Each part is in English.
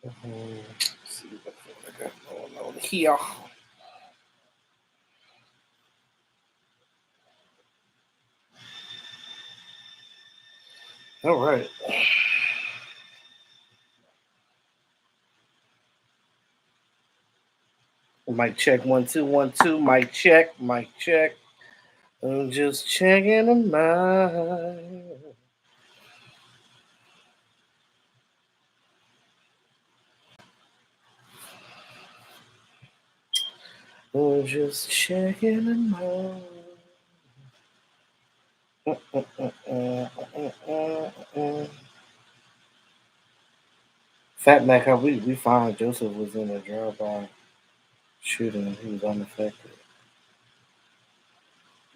Let's see what I got going on here. All right. Mic check 1 2 1 2. Mic check. Mic check. I'm just checking the mic. I'm just checking the mic. Fat Mac, how we found Joseph was in a drive-by shooting. He was unaffected.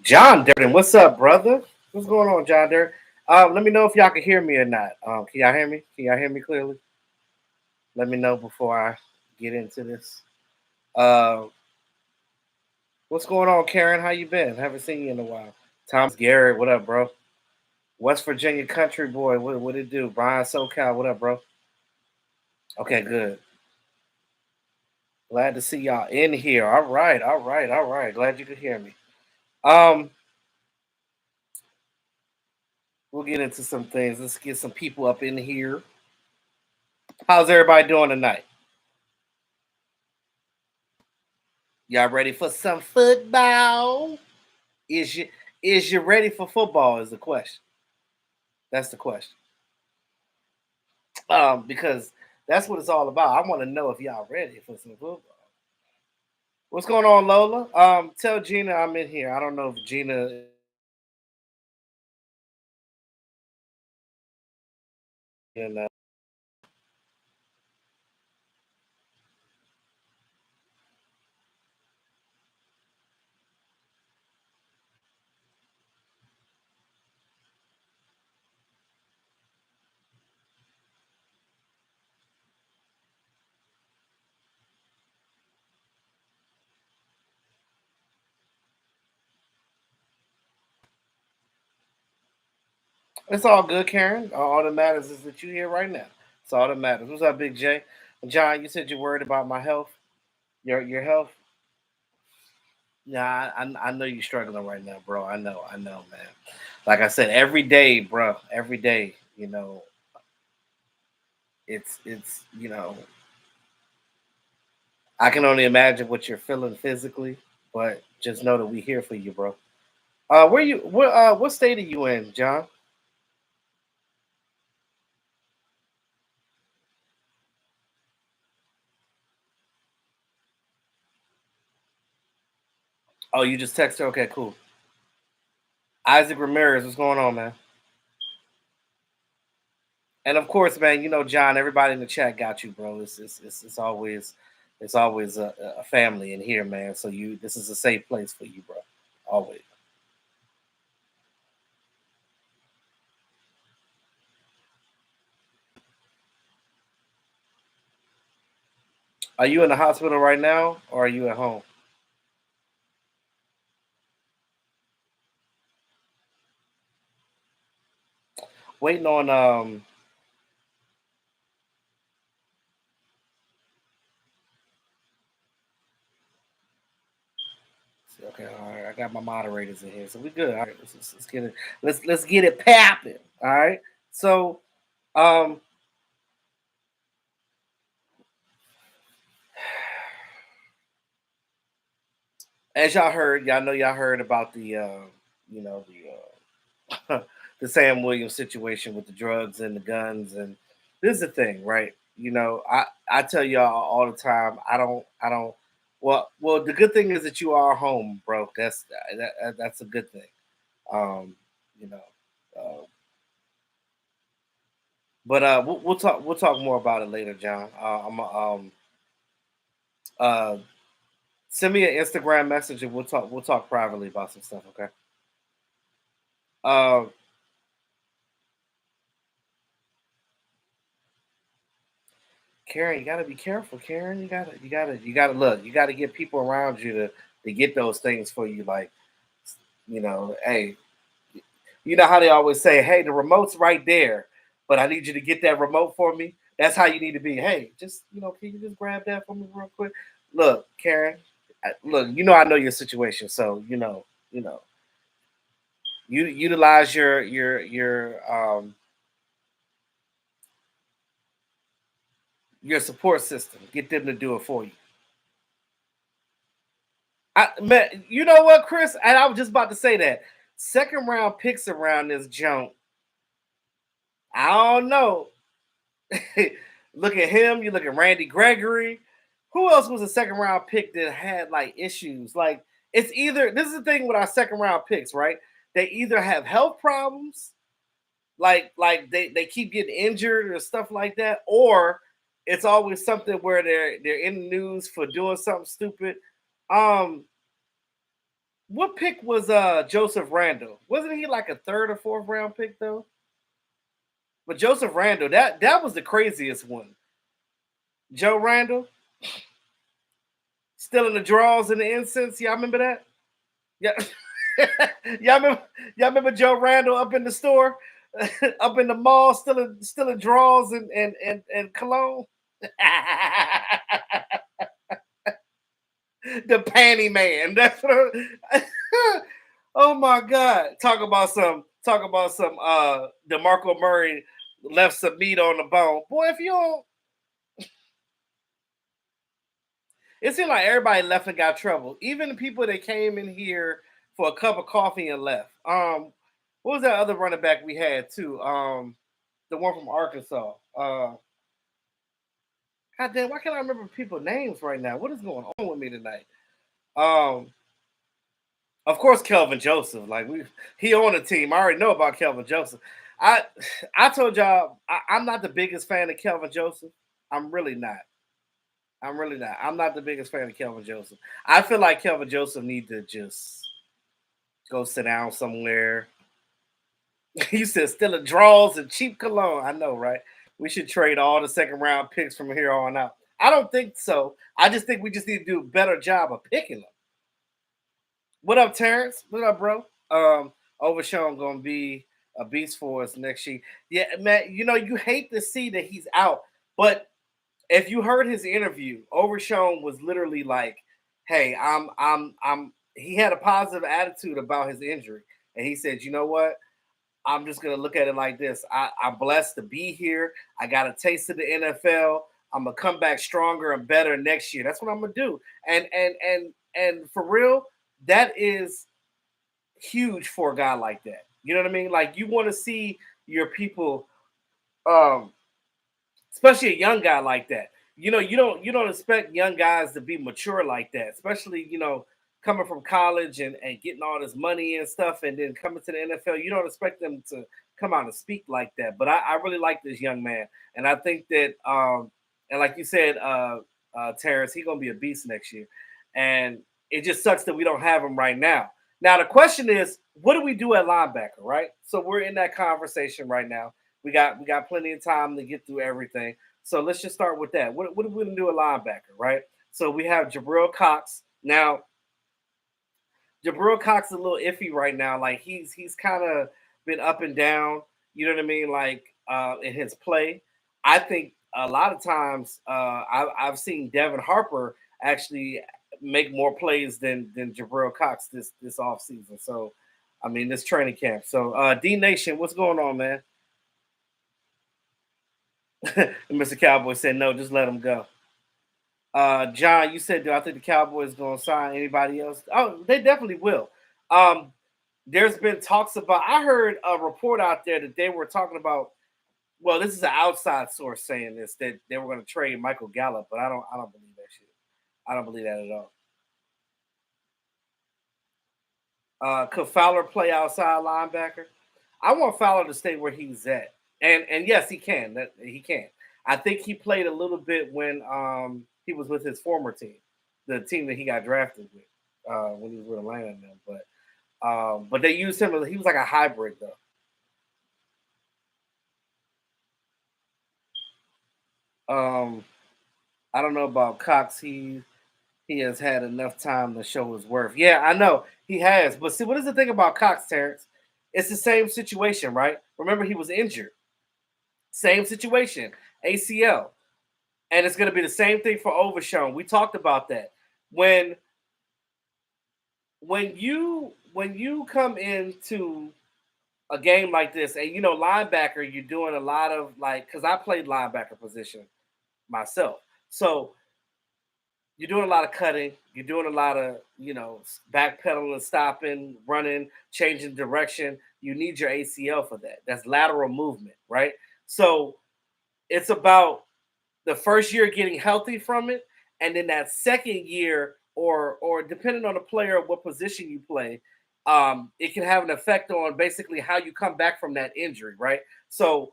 John Durden, what's up, brother? What's going on, John Durden? Let me know if y'all can hear me or not. Can y'all hear me? Can y'all hear me clearly? Let me know before I get into this. Uh, what's going on, Karen? How you been? Haven't seen you in a while. Thomas Garrett, what up, bro? West Virginia country boy, what it do? Brian SoCal, what up, bro? Okay, good. Glad to see y'all in here. All right, all right, all right. Glad you could hear me. Um, we'll get into some things. Let's get some people up in here. How's everybody doing tonight? Y'all ready for some football? Is you is you ready for football? Is the question. That's the question. Because that's what it's all about. I want to know if y'all ready for some football. What's going on, Lola? Tell Gina I'm in here. I don't know if Gina. You know, it's all good, Karen. All that matters is that you're here right now. It's all that matters. What's up, Big J? John, you said you're worried about my health. Your health. Yeah, I know you're struggling right now, bro. I know, man. Like I said, every day, bro. Every day, it's I can only imagine what you're feeling physically, but just know that we here for you, bro. What state are you in, John? Oh, you just texted her? Okay, cool. Isaac Ramirez, what's going on, man? And of course, man, John, everybody in the chat got you, bro. It's always a family in here, man. So this is a safe place for you, bro. Always. Are you in the hospital right now or are you at home? Waiting on okay, all right. I got my moderators in here, so we good. All right, let's get it. Let's get it popping. All right. So, um, as y'all know y'all heard about you know, the Sam Williams situation with the drugs and the guns, and this is the thing, right? I tell y'all all the time, I don't. Well, the good thing is that you are home, bro. That's a good thing. Um, you know, uh, but we'll talk more about it later, John. Uh, send me an Instagram message and we'll talk privately about some stuff, okay? Uh, Karen, you gotta be careful, Karen. You gotta look. You gotta get people around you to get those things for you. Like, hey, you know how they always say, "Hey, the remote's right there, but I need you to get that remote for me." That's how you need to be. Hey, just can you just grab that for me real quick? Look, Karen. Look, I know your situation, so you utilize your support system. Get them to do it for you. Man, you know what, Chris? And I was just about to say that second round picks around this junk. I don't know. Look at him. You look at Randy Gregory. Who else was a second round pick that had like issues? Like it's either this is the thing with our second round picks, right? They either have health problems, like they keep getting injured or stuff like that, or it's always something where they're in the news for doing something stupid. Um, what pick was Joseph Randall? Wasn't he like a third or fourth round pick though? But Joseph Randall, that was the craziest one. Joe Randall, still in the draws and the incense. Y'all remember that? Yeah. y'all remember Joe Randall up in the store, up in the mall, still in draws and cologne. The panty man. That's what. Oh my God! Talk about some. DeMarco Murray left some meat on the bone. Boy, if you don't, it seemed like everybody left and got trouble. Even the people that came in here for a cup of coffee and left. What was that other running back we had too? The one from Arkansas. God damn, why can't I remember people's names right now? What is going on with me tonight? Um, of course, Kelvin Joseph. Like he on the team. I already know about Kelvin Joseph. I I told y'all I'm not the biggest fan of Kelvin Joseph. I'm really not. I'm really not. I'm not the biggest fan of Kelvin Joseph. I feel like Kelvin Joseph need to just go sit down somewhere. You said still a draws and cheap cologne. I know, right? We should trade all the second round picks from here on out. I don't think so. I just think we just need to do a better job of picking them. What up, Terrence? What up, bro? Overshown gonna be a beast for us next year. Yeah, man. You hate to see that he's out, but if you heard his interview, Overshown was literally like, "Hey, I'm." He had a positive attitude about his injury, and he said, "You know what? I'm just gonna look at it like this. I'm blessed to be here. I got a taste of the NFL. I'm gonna come back stronger and better next year. That's what I'm gonna do." And for real, that is huge for a guy like that. You know what I mean? Like you want to see your people, um, especially a young guy like that. You don't expect young guys to be mature like that, especially coming from college and getting all this money and stuff, and then coming to the NFL. You don't expect them to come out and speak like that. But I really like this young man, and I think that and like you said, Terrence, he's gonna be a beast next year, and it just sucks that we don't have him right now. Now the question is, what do we do at linebacker, right? So we're in that conversation right now. We got plenty of time to get through everything. So let's just start with that. What are we gonna do at linebacker, right? So we have Jabril Cox. Now, Jabril Cox is a little iffy right now. Like he's kind of been up and down. You know what I mean? Like in his play, I think a lot of times I've seen Devin Harper actually make more plays than Jabril Cox this offseason. So I mean this training camp. So D Nation, what's going on, man? Mr. Cowboy said no, just let him go. John, you said, do I think the Cowboys going to sign anybody else? Oh, they definitely will. Um, there's been talks about. I heard a report out there that they were talking about. Well, this is an outside source saying this that they were going to trade Michael Gallup, but I don't believe that shit. I don't believe that at all. Could Fowler play outside linebacker? I want Fowler to stay where he's at, and yes, he can. That he can. I think he played a little bit when he was with his former team, the team that he got drafted with when he was with Atlanta. And them. But they used him. He was like a hybrid though. I don't know about Cox. He has had enough time to show his worth. Yeah, I know he has. But see, what is the thing about Cox, Terrence? It's the same situation, right? Remember, he was injured. Same situation. ACL. And it's going to be the same thing for Overshown. We talked about that. When when you come into a game like this, and linebacker, you're doing a lot of like, because I played linebacker position myself, so you're doing a lot of cutting, you're doing a lot of backpedaling, stopping, running, changing direction. You need your ACL for that. That's lateral movement, right? So it's about the first year getting healthy from it, and then that second year, or depending on the player, what position you play, it can have an effect on basically how you come back from that injury, right? So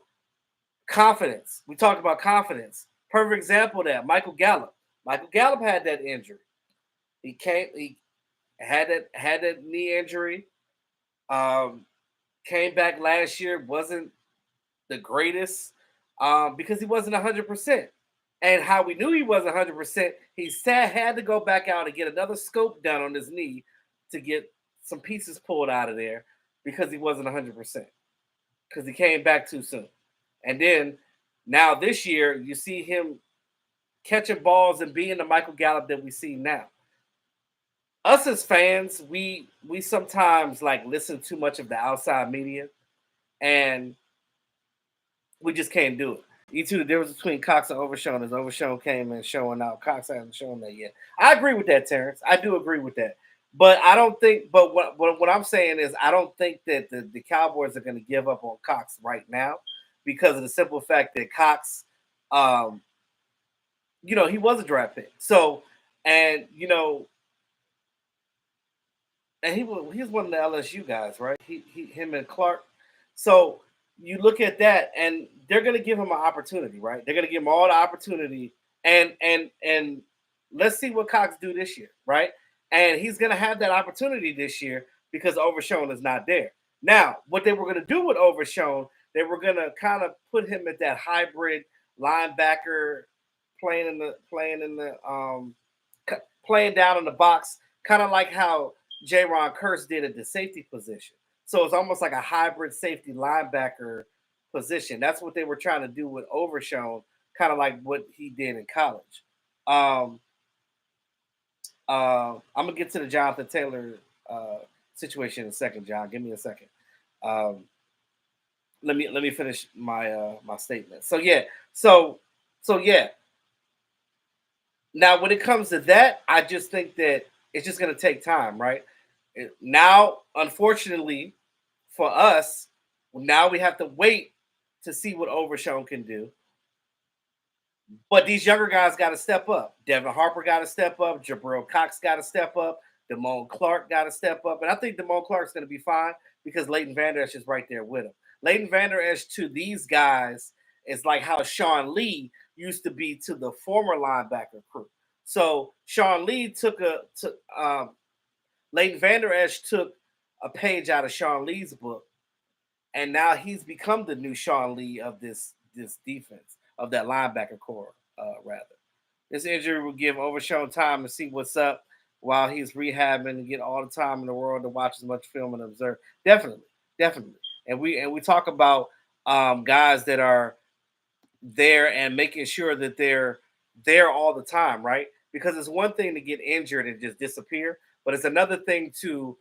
confidence. We talked about confidence. Perfect example of that. Michael Gallup. Michael Gallup had that injury. He had that knee injury. Um, Came back last year. Wasn't the greatest because he wasn't 100%. And how we knew he wasn't 100%, he had to go back out and get another scope done on his knee to get some pieces pulled out of there because he wasn't 100%, because he came back too soon. And then now this year, you see him catching balls and being the Michael Gallup that we see now. Us as fans, we sometimes like listen too much of the outside media, and we just can't do it. You two, the difference between Cox and Overshown is Overshown came and showing out. Cox hasn't shown that yet. I agree with that, Terrence. I do agree with that. But I don't think. But what I'm saying is, I don't think that the Cowboys are going to give up on Cox right now, because of the simple fact that Cox, um, he was a draft pick. So, and he's one of the LSU guys, right? Him and Clark. So you look at that, and they're going to give him an opportunity, right? They're going to give him all the opportunity, and let's see what Cox do this year, right? And he's going to have that opportunity this year because Overshown is not there. Now, what they were going to do with Overshown, they were going to kind of put him at that hybrid linebacker, playing down in the box, kind of like how Ron Curse did at the safety position. So it's almost like a hybrid safety linebacker position. That's what they were trying to do with Overshown, kind of like what he did in college. Um, I'm gonna get to the Jonathan Taylor situation in a second, John. Give me a second. Um, let me finish my statement. So yeah. Now, when it comes to that, I just think that it's just going to take time, right? Now, unfortunately for us, now we have to wait to see what Overshown can do. But these younger guys got to step up. Devin Harper got to step up. Jabril Cox got to step up. Damone Clark got to step up. And I think Damone Clark's going to be fine because Leighton Vander Esch is right there with him. Leighton Vander Esch to these guys is like how Sean Lee used to be to the former linebacker crew. So Sean Lee Leighton Vander Esch took a page out of Sean Lee's book, and now he's become the new Sean Lee of this defense, of that linebacker core, rather. This injury will give Overshown time to see what's up while he's rehabbing and get all the time in the world to watch as much film and observe. Definitely, definitely. And we talk about guys that are there and making sure that they're there all the time, right? Because it's one thing to get injured and just disappear, but it's another thing to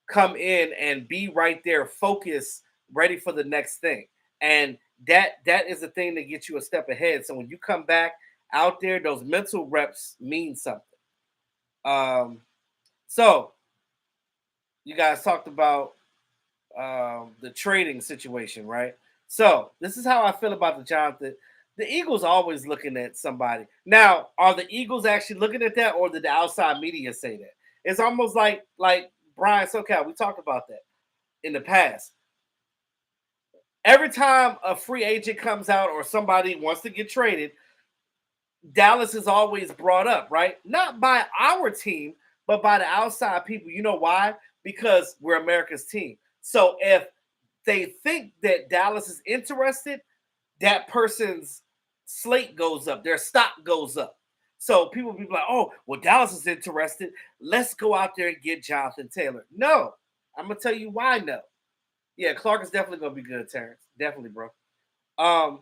come in and be right there, focused, ready for the next thing. And that is the thing that gets you a step ahead. So when you come back out there, those mental reps mean something. Um, so you guys talked about the trading situation, right? So this is how I feel about the Jonathan. The Eagles always looking at somebody. Now, are the Eagles actually looking at that, or did the outside media say that? It's almost like Brian SoCal. We talked about that in the past. Every time a free agent comes out or somebody wants to get traded, Dallas is always brought up, right? Not by our team, but by the outside people. You know why? Because we're America's team. So if they think that Dallas is interested, that person's slate goes up, their stock goes up. So people be like, oh, well, Dallas is interested. Let's go out there and get Jonathan Taylor. No, I'm going to tell you why no. Yeah, Clark is definitely going to be good, Terrence. Definitely, bro. Um,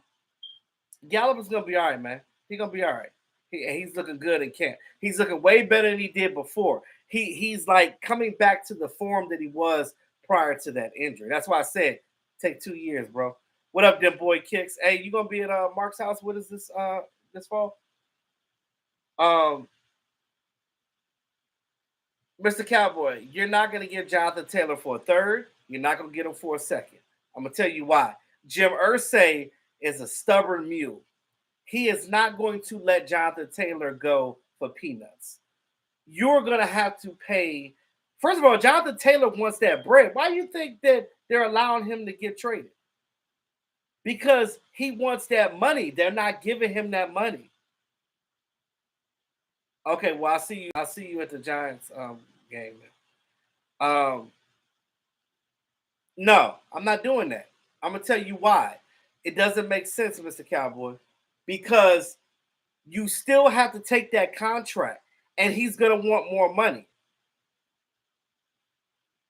Gallup is gonna be all right, man. He's gonna be all right. He's looking good in camp. He's looking way better than he did before. He's like coming back to the form that he was prior to that injury. That's why I said take 2 years, bro. What up, them boy kicks? Hey, you gonna be at Mark's house with us this fall? Um, Mr. Cowboy, you're not gonna get Jonathan Taylor for a third. You're not gonna get him for a second. I'm gonna tell you why. Jim Irsay is a stubborn mule. He is not going to let Jonathan Taylor go for peanuts. You're going to have to pay. First of all, Jonathan Taylor wants that bread. Why do you think that they're allowing him to get traded? Because he wants that money. They're not giving him that money. Okay, well, I'll see you. I'll see you at the Giants game. No, I'm not doing that. I'm gonna tell you why. It doesn't make sense, Mr. Cowboy, because you still have to take that contract, and he's going to want more money.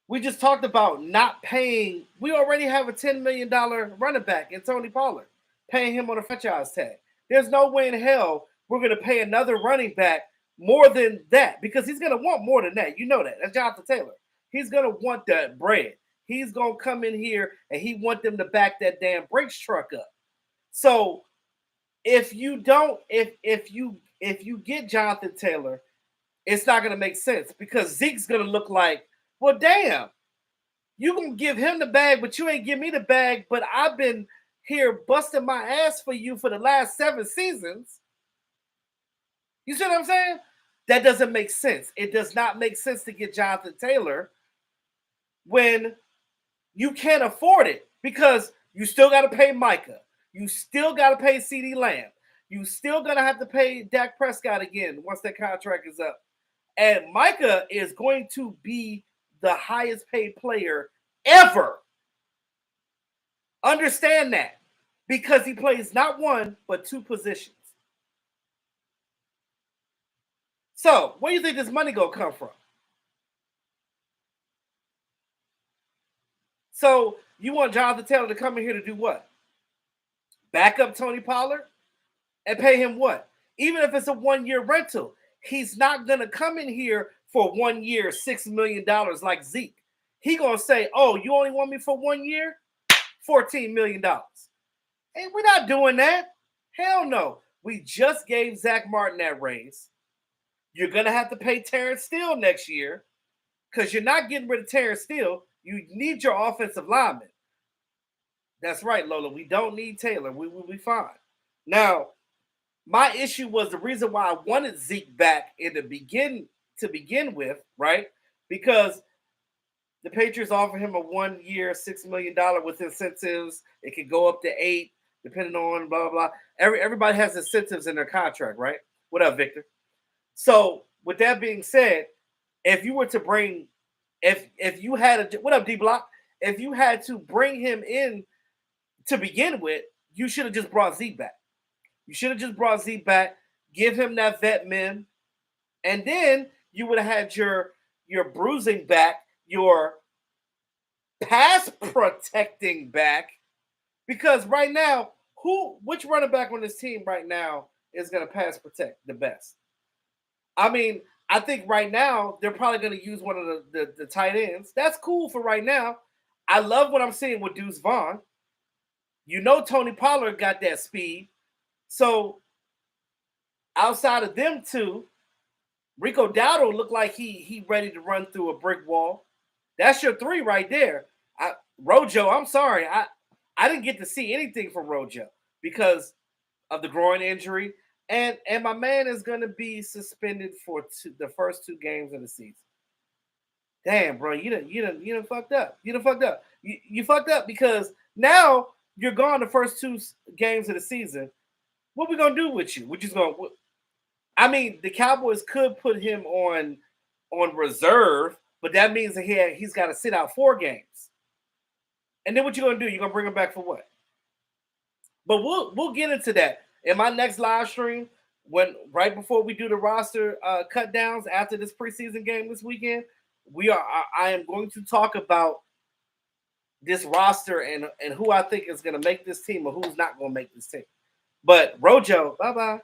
We just talked about not paying. We already have a $10 million running back in Tony Pollard, paying him on a franchise tag. There's no way in hell we're going to pay another running back more than that because he's going to want more than that. You know that. That's Jonathan Taylor. He's going to want that bread. He's going to come in here, and he want them to back that damn Brinks truck up. So if you don't, if you get Jonathan Taylor, it's not going to make sense because Zeke's going to look like, well, damn, you going to give him the bag, but you ain't give me the bag, but I've been here busting my ass for you for the last 7 seasons. You see what I'm saying? That doesn't make sense. It does not make sense to get Jonathan Taylor when you can't afford it because you still got to pay Micah. You still got to pay CeeDee Lamb. You still going to have to pay Dak Prescott again once that contract is up. And Micah is going to be the highest paid player ever. Understand that. Because he plays not one, but 2 positions. So, where do you think this money going to come from? So, you want Jonathan Taylor to come in here to do what? Back up Tony Pollard? And pay him what? Even if it's a 1-year rental, he's not going to come in here for 1 year, $6 million like Zeke. He going to say, oh, you only want me for 1 year? $14 million. Hey, we're not doing that. Hell no. We just gave Zach Martin that raise. You're going to have to pay Terrence Steele next year because you're not getting rid of Terrence Steele. You need your offensive lineman. That's right, Lola. We don't need Taylor. We will be fine. Now, my issue was the reason why I wanted Zeke back to begin with, right? Because the Patriots offered him a 1 year, $6 million with incentives. It could go up to 8, depending on blah, blah, blah. Everybody has incentives in their contract, right? What up, Victor? So, with that being said, if you were to bring, if you had what up, D Block? If you had to bring him in to begin with, you should have just brought Zeke back. You should have just brought Zeke back, give him that vet min, and then you would have had your bruising back, your pass protecting back. Because right now, which running back on this team right now is going to pass protect the best? I mean, I think right now they're probably going to use one of the tight ends. That's cool for right now. I love what I'm seeing with Deuce Vaughn. You know Tony Pollard got that speed. So outside of them two, Rico Dowdle looked like he ready to run through a brick wall. That's your 3 right there. Rojo, I'm sorry. I didn't get to see anything from Rojo because of the groin injury. And my man is going to be suspended for the first 2 games of the season. Damn, bro, you done fucked up. You done fucked up. You fucked up because now you're gone the first 2 games of the season. What we gonna do with you? We're just gonna. I mean, the Cowboys could put him on reserve, but that means that he's got to sit out 4 games. And then what you gonna do? You're gonna bring him back for what? But we'll get into that in my next live stream right before we do the roster cut downs after this preseason game this weekend. I am going to talk about this roster and who I think is going to make this team or who's not going to make this team. But Rojo, bye bye,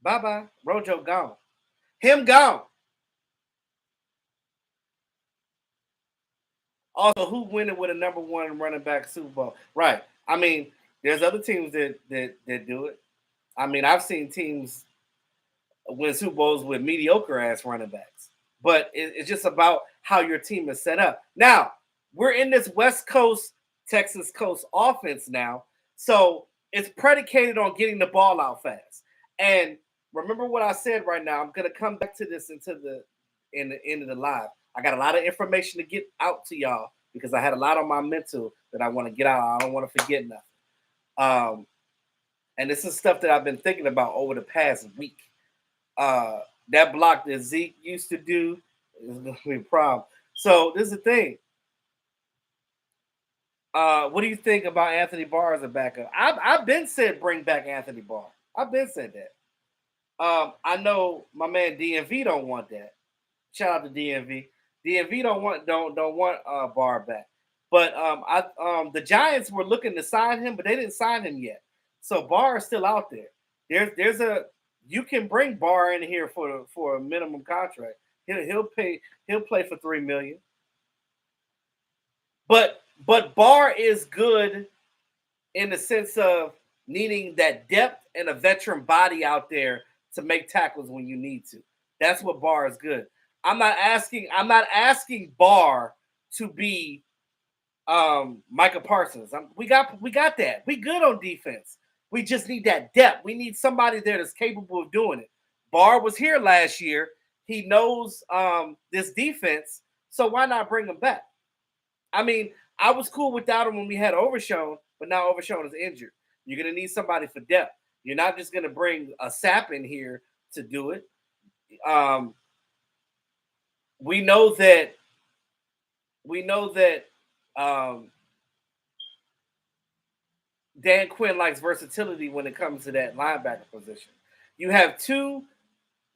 bye bye. Rojo gone. Him gone. Also, who winning with a number one running back Super Bowl? Right. I mean, there's other teams that do it. I mean, I've seen teams win Super Bowls with mediocre ass running backs. But it's just about how your team is set up. Now, we're in this West Coast, Texas Coast offense now. So it's predicated on getting the ball out fast. And remember what I said right now. I'm gonna come back to this in the end of the live. I got a lot of information to get out to y'all because I had a lot on my mental that I want to get out. I don't want to forget nothing. And this is stuff that I've been thinking about over the past week. Uh, that block that Zeke used to do is going to be a problem. So this is the thing. What do you think about Anthony Barr as a backup? I've been said bring back Anthony Barr. I've been said that. I know my man DMV don't want that. Shout out to DMV. DMV don't want Barr back. But the Giants were looking to sign him, but they didn't sign him yet. So Barr is still out there. There's a you can bring Barr in here for a minimum contract. He'll play for $3 million. But Barr is good in the sense of needing that depth and a veteran body out there to make tackles when you need to. That's what Barr is good. I'm not asking Barr to be Micah Parsons. We got that. We good on defense. We just need that depth. We need somebody there that's capable of doing it. Barr was here last year. He knows this defense, so why not bring him back? I mean, I was cool without him when we had Overshown, but now Overshown is injured. You're gonna need somebody for depth. You're not just gonna bring a sap in here to do it. We know that Dan Quinn likes versatility when it comes to that linebacker position. You have two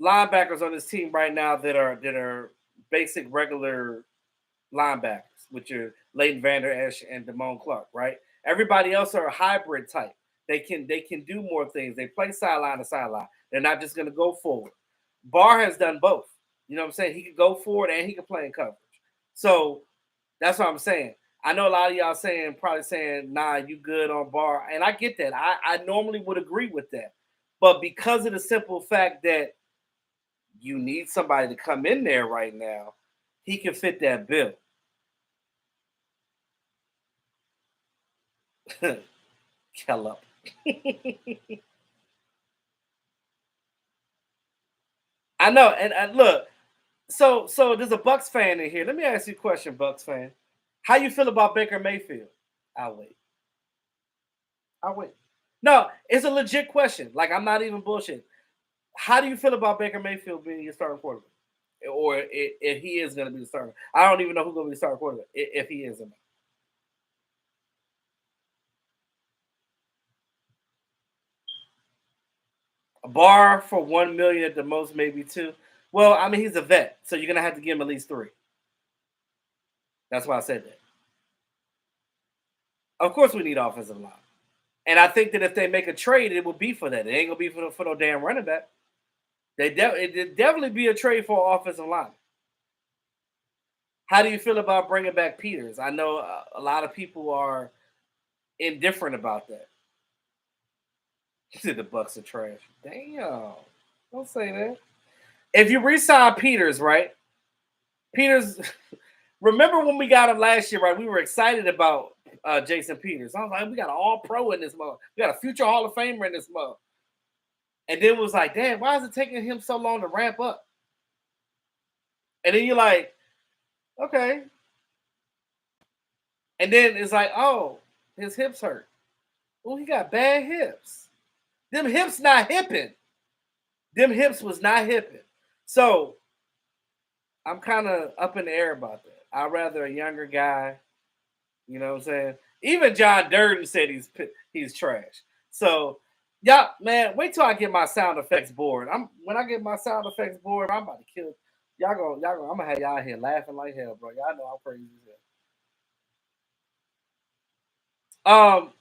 linebackers on this team right now that are basic regular linebackers, which are Leighton Vander Esch and Damone Clark, right? Everybody else are a hybrid type. They can do more things. They play sideline to sideline. They're not just going to go forward. Barr has done both. You know what I'm saying? He could go forward and he could play in coverage. So that's what I'm saying. I know a lot of y'all probably saying, nah, you good on Barr. And I get that. I normally would agree with that. But because of the simple fact that you need somebody to come in there right now, he can fit that bill. Kellum. I know, and look, so there's a Bucks fan in here. Let me ask you a question, Bucks fan. How you feel about Baker Mayfield? I'll wait. I'll wait. No, it's a legit question. Like I'm not even bullshit. How do you feel about Baker Mayfield being your starting quarterback, or if he is going to be the starter? I don't even know who's going to be the starting quarterback if he is or not. A bar for $1 million at the most, maybe two. Well, I mean he's a vet, so you're gonna have to give him at least three. That's why I said that. Of course, we need offensive line, and I think that if they make a trade, it will be for that. It ain't gonna be for no damn running back. It'd definitely be a trade for offensive line. How do you feel about bringing back Peters? I know a lot of people are indifferent about that. The Bucks are trash. Damn, don't say that. If you resign Peters, right? Peters, remember when we got him last year, right? We were excited about Jason Peters. I was like, we got an all pro in this mug. We got a future Hall of Famer in this mug. And then it was like, damn, why is it taking him so long to ramp up? And then you're like, okay. And then it's like, oh, his hips hurt. Oh, he got bad hips. Them hips not hipping. Them hips was not hipping. So I'm kind of up in the air about that. I'd rather a younger guy. You know what I'm saying? Even John Durden said he's trash. So, yeah, man, wait till I get my sound effects board. When I get my sound effects board, I'm about to kill y'all. I'm gonna have y'all here laughing like hell, bro. Y'all know I'm crazy as hell.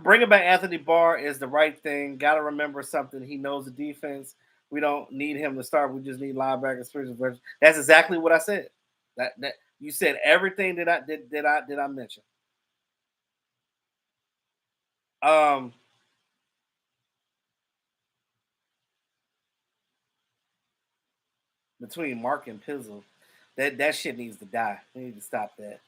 bringing back Anthony Barr is the right thing. Got to remember something. He knows the defense. We don't need him to start. We just need linebackers. That's exactly what I said. That you said everything that I mention. Um, between Mark and Pizzle, that shit needs to die. We need to stop that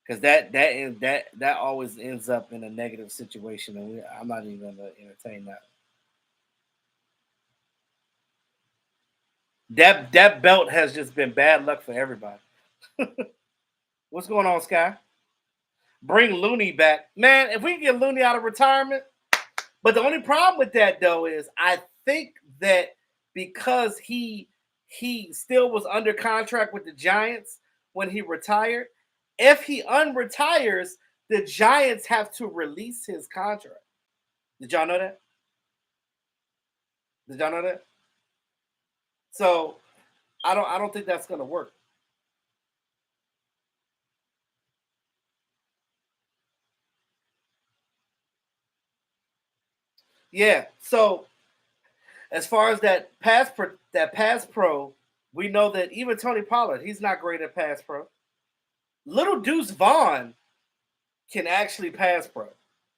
because that always ends up in a negative situation, and I'm not even gonna entertain that. That belt has just been bad luck for everybody. What's going on, Sky? Bring Looney back, man. If we can get Looney out of retirement, but the only problem with that though is I think that because he still was under contract with the Giants when he retired, if he unretires, the Giants have to release his contract. Did y'all know that? Did y'all know that? So I don't think that's gonna work. Yeah. So as far as that pass pro, we know that even Tony Pollard, he's not great at pass pro. Little Deuce Vaughn can actually pass pro.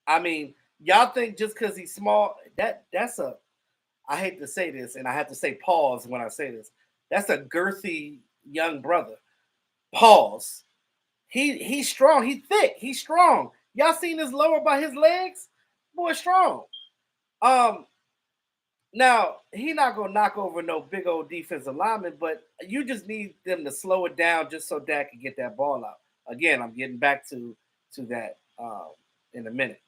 I mean, y'all think just because he's small, that's a I hate to say this, and I have to say pause when I say this. That's a girthy young brother. Pause. He's strong. He's thick. He's strong. Y'all seen his lower by his legs? Boy, strong. Um, Now he not gonna knock over no big old defensive lineman, but you just need them to slow it down just so Dak can get that ball out. Again, I'm getting back to that in a minute.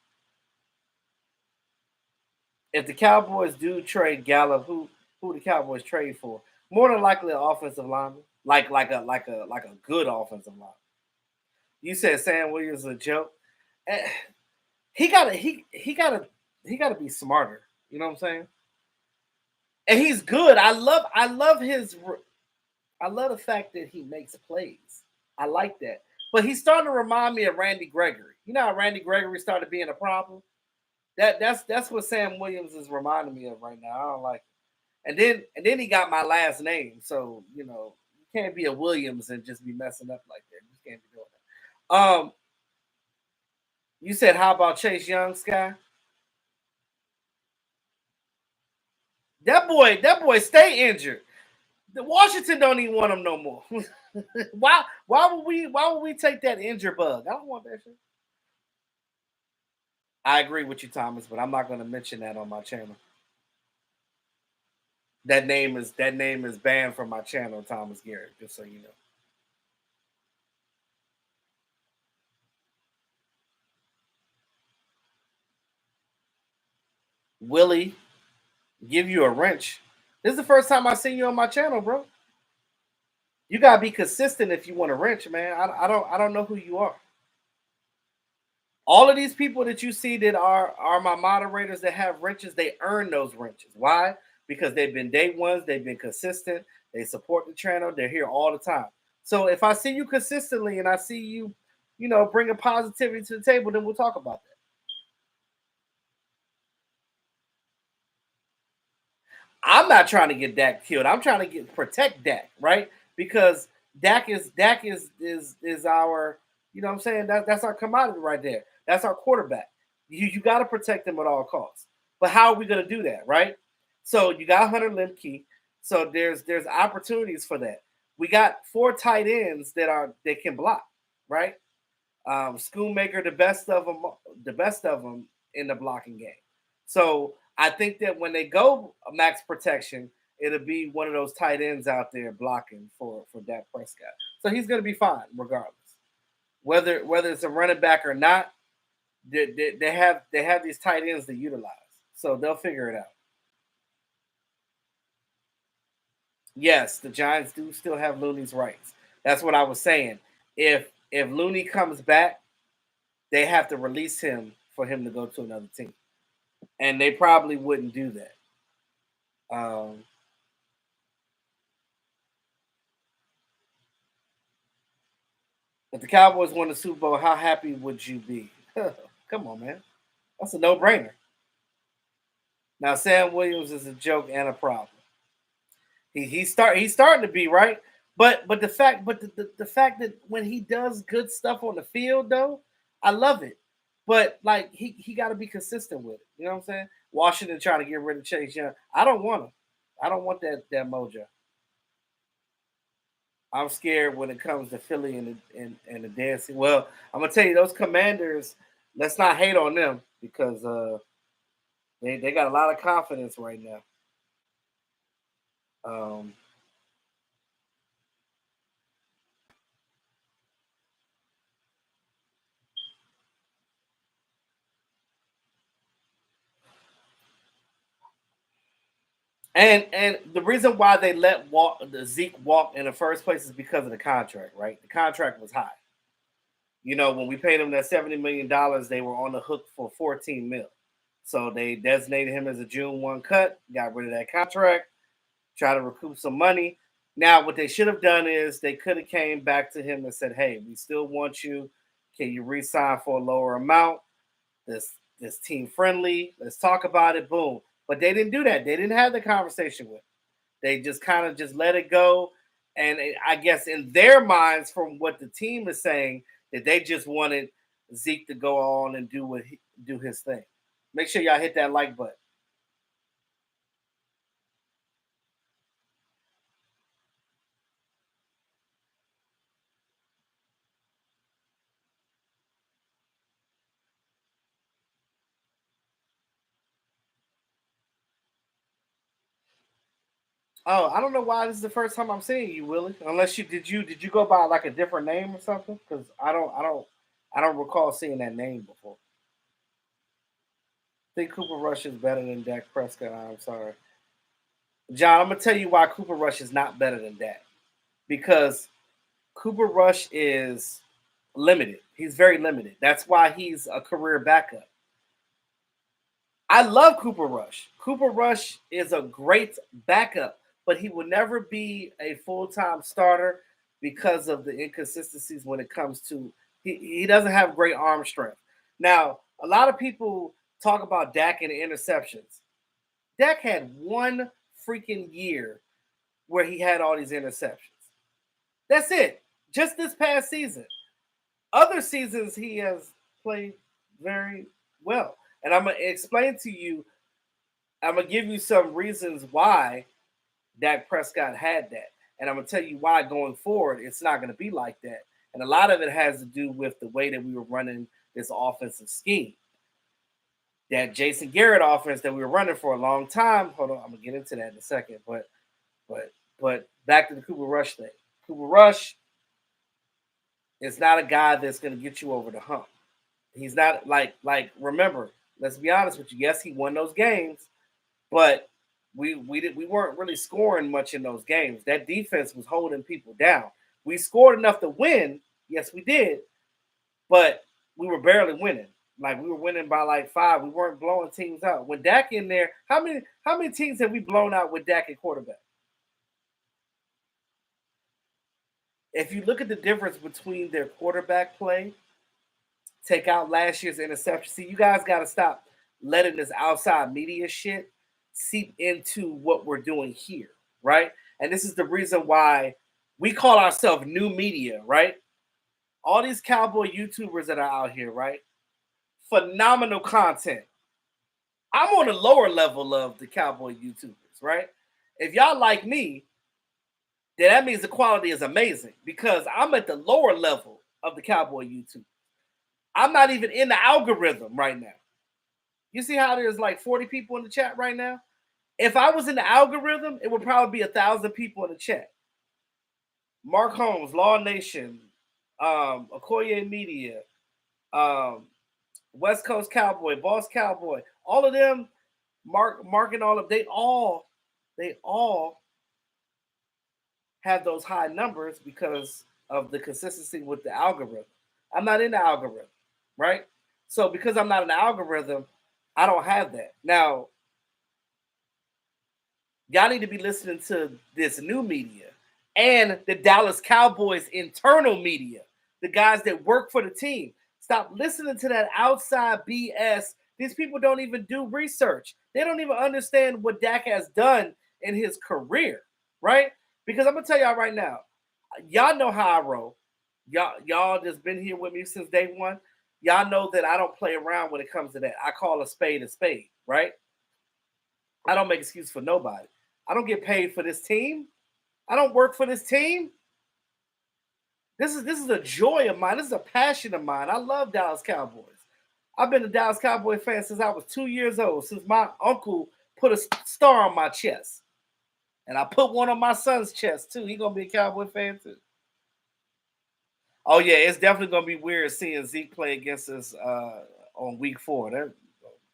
If the Cowboys do trade Gallup, who the Cowboys trade for? More than likely an offensive lineman, like a good offensive lineman. You said Sam Williams is a joke. Eh, he gotta be smarter. You know what I'm saying? And he's good. I love the fact that he makes plays. I like that. But he's starting to remind me of Randy Gregory. You know how Randy Gregory started being a problem? That's what Sam Williams is reminding me of right now. I don't like it. And then he got my last name. So, you can't be a Williams and just be messing up like that. You can't be doing that. You said how about Chase Young, Sky? That boy stay injured. The Washington don't even want him no more. Why would we take that injured bug? I don't want that shit. I agree with you, Thomas, but I'm not going to mention that on my channel. That name is banned from my channel, Thomas Garrett. Just so you know. Willie, give you a wrench. This is the first time I seen you on my channel, bro. You gotta be consistent if you want a wrench, man. I don't know who you are. All of these people that you see that are my moderators that have wrenches, they earn those wrenches. Why? Because they've been day ones, they've been consistent, they support the channel, they're here all the time. So if I see you consistently and I see you, bringing positivity to the table, then we'll talk about that. I'm not trying to get Dak killed. I'm trying to protect Dak, right? Because Dak is our, you know what I'm saying? That's our commodity right there. That's our quarterback. You got to protect him at all costs. But how are we going to do that, right? So you got Hunter Limke. So there's opportunities for that. We got four tight ends that can block, right? Schoonmaker, the best of them in the blocking game. So I think that when they go max protection, it'll be one of those tight ends out there blocking for Dak Prescott. So he's going to be fine regardless. Whether it's a running back or not, they have these tight ends to utilize, so they'll figure it out. Yes, the Giants do still have Looney's rights. That's what I was saying. If Looney comes back, they have to release him for him to go to another team, and they probably wouldn't do that. Um, if the Cowboys won the Super Bowl, how happy would you be? Come on, man. That's a no-brainer. Now Sam Williams is a joke and a problem. He's starting to be right, but the fact that when he does good stuff on the field though, I love it. But like he got to be consistent with it. You know what I'm saying? Washington trying to get rid of Chase Young. I don't want him. I don't want that mojo. I'm scared when it comes to Philly and the dancing. Well, I'm gonna tell you those Commanders. Let's not hate on them because they got a lot of confidence right now. Um, and the reason why they let the Zeke walk in the first place is because of the contract, right? The contract was high. You know, when we paid him that $70 million, they were on the hook for 14 mil. So they designated him as a June 1 cut, got rid of that contract, try to recoup some money. Now, what they should have done is they could have came back to him and said, "Hey, we still want you. Can you re-sign for a lower amount? This team friendly. Let's talk about it." Boom. But they didn't do that. They didn't have the conversation with him. They just kind of just let it go. And I guess in their minds, from what the team is saying, that they just wanted Zeke to go on and do his thing. Make sure y'all hit that like button. Oh, I don't know why this is the first time I'm seeing you, Willie. Unless you go by like a different name or something? Because I don't recall seeing that name before. I think Cooper Rush is better than Dak Prescott. I'm sorry, John. I'm gonna tell you why Cooper Rush is not better than Dak. Because Cooper Rush is limited. He's very limited. That's why he's a career backup. I love Cooper Rush. Cooper Rush is a great backup, but he will never be a full-time starter because of the inconsistencies when it comes to he doesn't have great arm strength. Now, a lot of people talk about Dak and the interceptions. Dak had one freaking year where he had all these interceptions. That's it. Just this past season. Other seasons he has played very well. And I'm gonna explain to you, I'm gonna give you some reasons why Dak Prescott had that. And I'm gonna tell you why going forward it's not gonna be like that. And a lot of it has to do with the way that we were running this offensive scheme. That Jason Garrett offense that we were running for a long time. Hold on, I'm gonna get into that in a second. But but back to the Cooper Rush thing. Cooper Rush is not a guy that's gonna get you over the hump. He's not remember, let's be honest with you. Yes, he won those games, but we weren't really scoring much in those games. That defense was holding people down. We scored enough to win. Yes, we did, but we were barely winning. Like we were winning by like 5. We weren't blowing teams out. When Dak in there, how many teams have we blown out with Dak at quarterback? If you look at the difference between their quarterback play, take out last year's interception. See, you guys got to stop letting this outside media shit seep into what we're doing here, right? And this is the reason why we call ourselves new media, right? All these cowboy YouTubers that are out here, right? Phenomenal content. I'm on the lower level of the cowboy YouTubers, right? If y'all like me, then that means the quality is amazing because I'm at the lower level of the cowboy YouTube. I'm not even in the algorithm right now. You see how there's like 40 people in the chat right now? If I was in the algorithm, it would probably be 1,000 people in the chat. Mark Holmes, Law Nation, Okoye Media, um, West Coast Cowboy, Boss Cowboy, all of them, Mark and all of they all have those high numbers because of the consistency with the algorithm. I'm not in the algorithm, right? So because I'm not in the algorithm, I don't have that. Now, y'all need to be listening to this new media and the Dallas Cowboys internal media, the guys that work for the team. Stop listening to that outside BS These people don't even do research. They don't even understand what Dak has done in his career, right? Because I'm gonna tell y'all right now, y'all know how I roll. Y'all just been here with me since day one. Y'all know that I don't play around when it comes to that. I call a spade, right? I don't make excuses for nobody. I don't get paid for this team. I don't work for this team. This is a joy of mine. This is a passion of mine. I love Dallas Cowboys. I've been a Dallas Cowboy fan since I was 2 years old. Since my uncle put a star on my chest, and I put one on my son's chest too. He gonna be a Cowboy fan too. Oh yeah, it's definitely gonna be weird seeing Zeke play against us on week 4. That's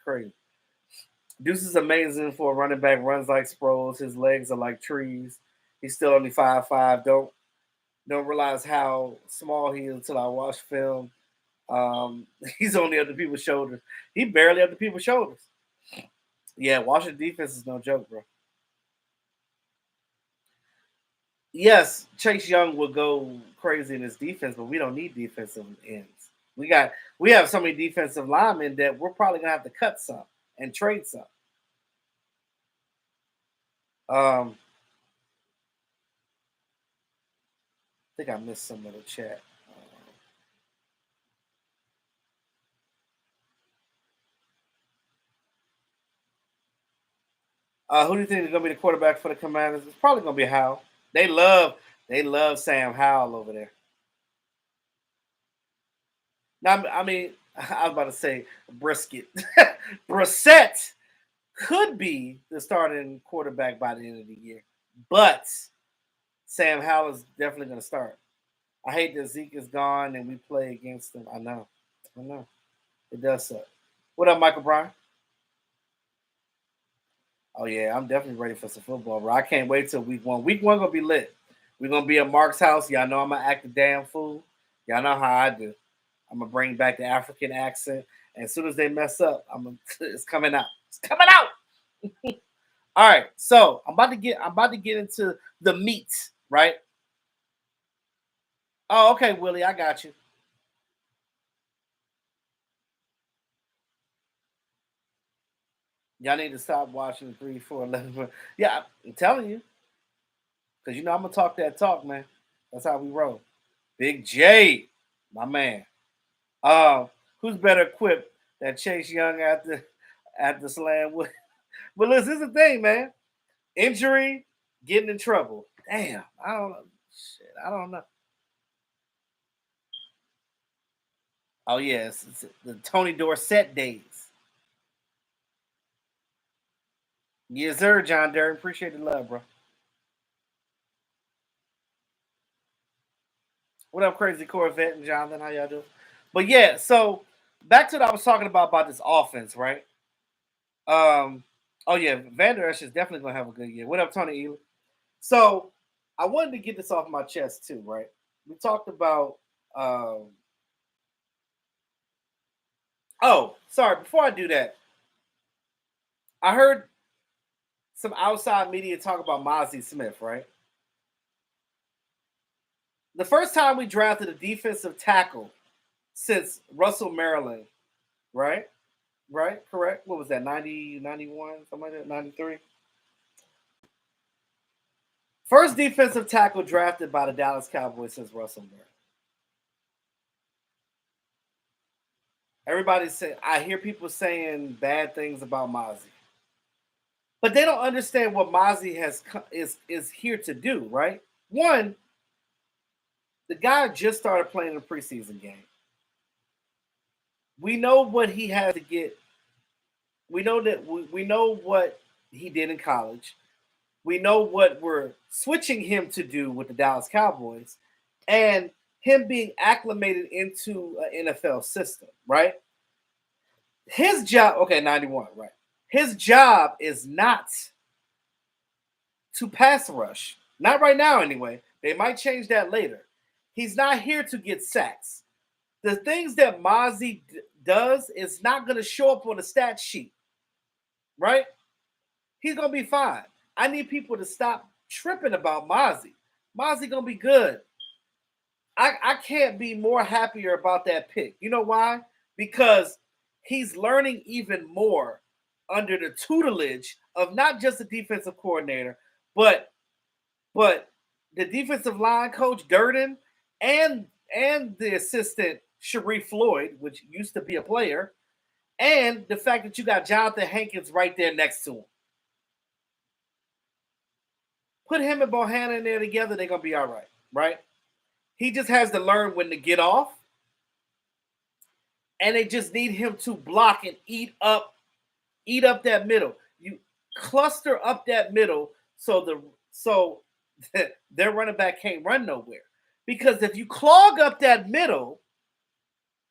crazy. Deuce is amazing for a running back. Runs like Sproles. His legs are like trees. He's still only 5'5". Don't realize how small he is until I watch film. He's only up to people's shoulders. He barely up to people's shoulders. Yeah, Washington defense is no joke, bro. Yes, Chase Young will go crazy in his defense, but we don't need defensive ends. We have so many defensive linemen that we're probably gonna have to cut some and trade some. I think I missed some of the chat. Who do you think is gonna be the quarterback for the Commanders? It's probably gonna be Howell. They love Sam Howell over there. Now, I mean, I was about to say Brisket. Brissett could be the starting quarterback by the end of the year, but Sam Howell is definitely going to start. I hate that Zeke is gone and we play against him. I know, it does suck. What up, Michael Bryan? Oh yeah, I'm definitely ready for some football, bro. I can't wait till week 1. Week 1 gonna be lit. We're gonna be at Mark's house. Y'all know I'm gonna act a damn fool. Y'all know how I do. I'm gonna bring back the African accent. And as soon as they mess up, it's coming out. It's coming out. All right. So I'm about to get into the meat, right? Oh, okay, Willie, I got you. Y'all need to stop watching 3, 4, 11. Yeah, I'm telling you. Because you know I'm gonna talk that talk, man. That's how we roll. Big J, my man. Uh, who's better equipped than Chase Young at the slam? But listen, this is the thing, man. Injury, getting in trouble. Damn, I don't know. Shit, I don't know. Oh yes, it's the Tony Dorsett days. Yes, sir, John Derry. Appreciate the love, bro. What up, crazy Corvette and Jonathan? How y'all doing? But yeah, so back to what I was talking about this offense, right? Um, oh yeah, Vander Esch is definitely gonna have a good year. What up, Tony Ely? So I wanted to get this off my chest too, right? We talked about. Oh, sorry. Before I do that, I heard some outside media talk about Mozzie Smith, right? The first time we drafted a defensive tackle since Russell Maryland, right? Right? Correct? What was that? 90, 91, something like that? 93? First defensive tackle drafted by the Dallas Cowboys since Russell Maryland. Everybody's saying, I hear people saying bad things about Mozzie. But they don't understand what Mozzie is here to do, right? One, the guy just started playing a preseason game. We know what he has to get. We know that we know what he did in college. We know what we're switching him to do with the Dallas Cowboys, and him being acclimated into an NFL system, right? His job, okay, 91, right? His job is not to pass rush. Not right now, anyway. They might change that later. He's not here to get sacks. The things that Mozzie does is not going to show up on the stat sheet, right? He's going to be fine. I need people to stop tripping about Mozzie. Mozzie going to be good. I can't be more happier about that pick. You know why? Because he's learning even more under the tutelage of not just the defensive coordinator, but but the defensive line coach Durden and the assistant Sharif Floyd, which used to be a player, and the fact that you got Jonathan Hankins right there next to him. Put him and Bohanna in there together, they're gonna be all right, right? He just has to learn when to get off, and they just need him to block and eat up that middle. You cluster up that middle so their running back can't run nowhere. Because if you clog up that middle,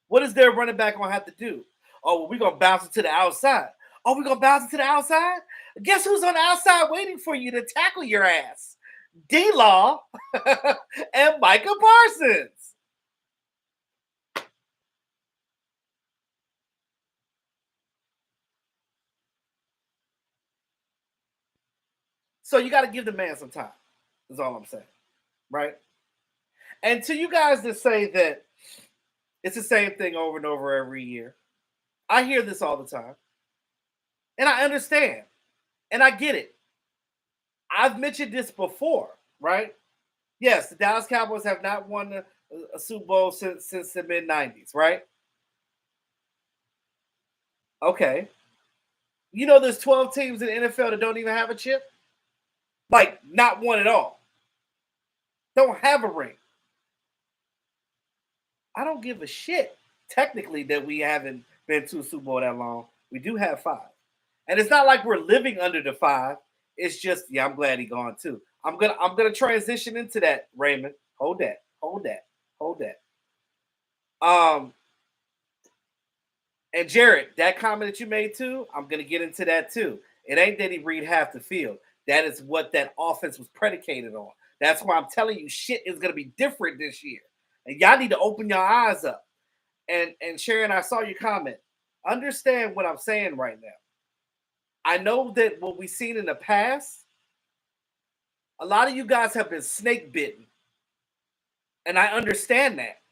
what is their running back gonna have to do? Oh, well, we're gonna bounce it to the outside. Oh, we're gonna bounce it to the outside? Guess who's on the outside waiting for you to tackle your ass? D-Law and Micah Parsons. So you got to give the man some time, is all I'm saying, right? And to you guys that say that it's the same thing over and over every year, I hear this all the time. And I understand. And I get it. I've mentioned this before, right? Yes, the Dallas Cowboys have not won a Super Bowl since the mid 90s, right? Okay. You know there's 12 teams in the NFL that don't even have a chip? Like, not one at all. Don't have a ring. I don't give a shit, technically, that we haven't been to a Super Bowl that long. We do have 5. And it's not like we're living under the 5. It's just, yeah, I'm glad he gone too. I'm gonna transition into that, Raymond. Hold that. And Jared, that comment that you made too, I'm gonna get into that too. It ain't that he read half the field. That is what that offense was predicated on. That's why I'm telling you, shit is gonna be different this year. And y'all need to open your eyes up. And Sharon, I saw your comment. Understand what I'm saying right now. I know that what we've seen in the past, a lot of you guys have been snake bitten. And I understand that.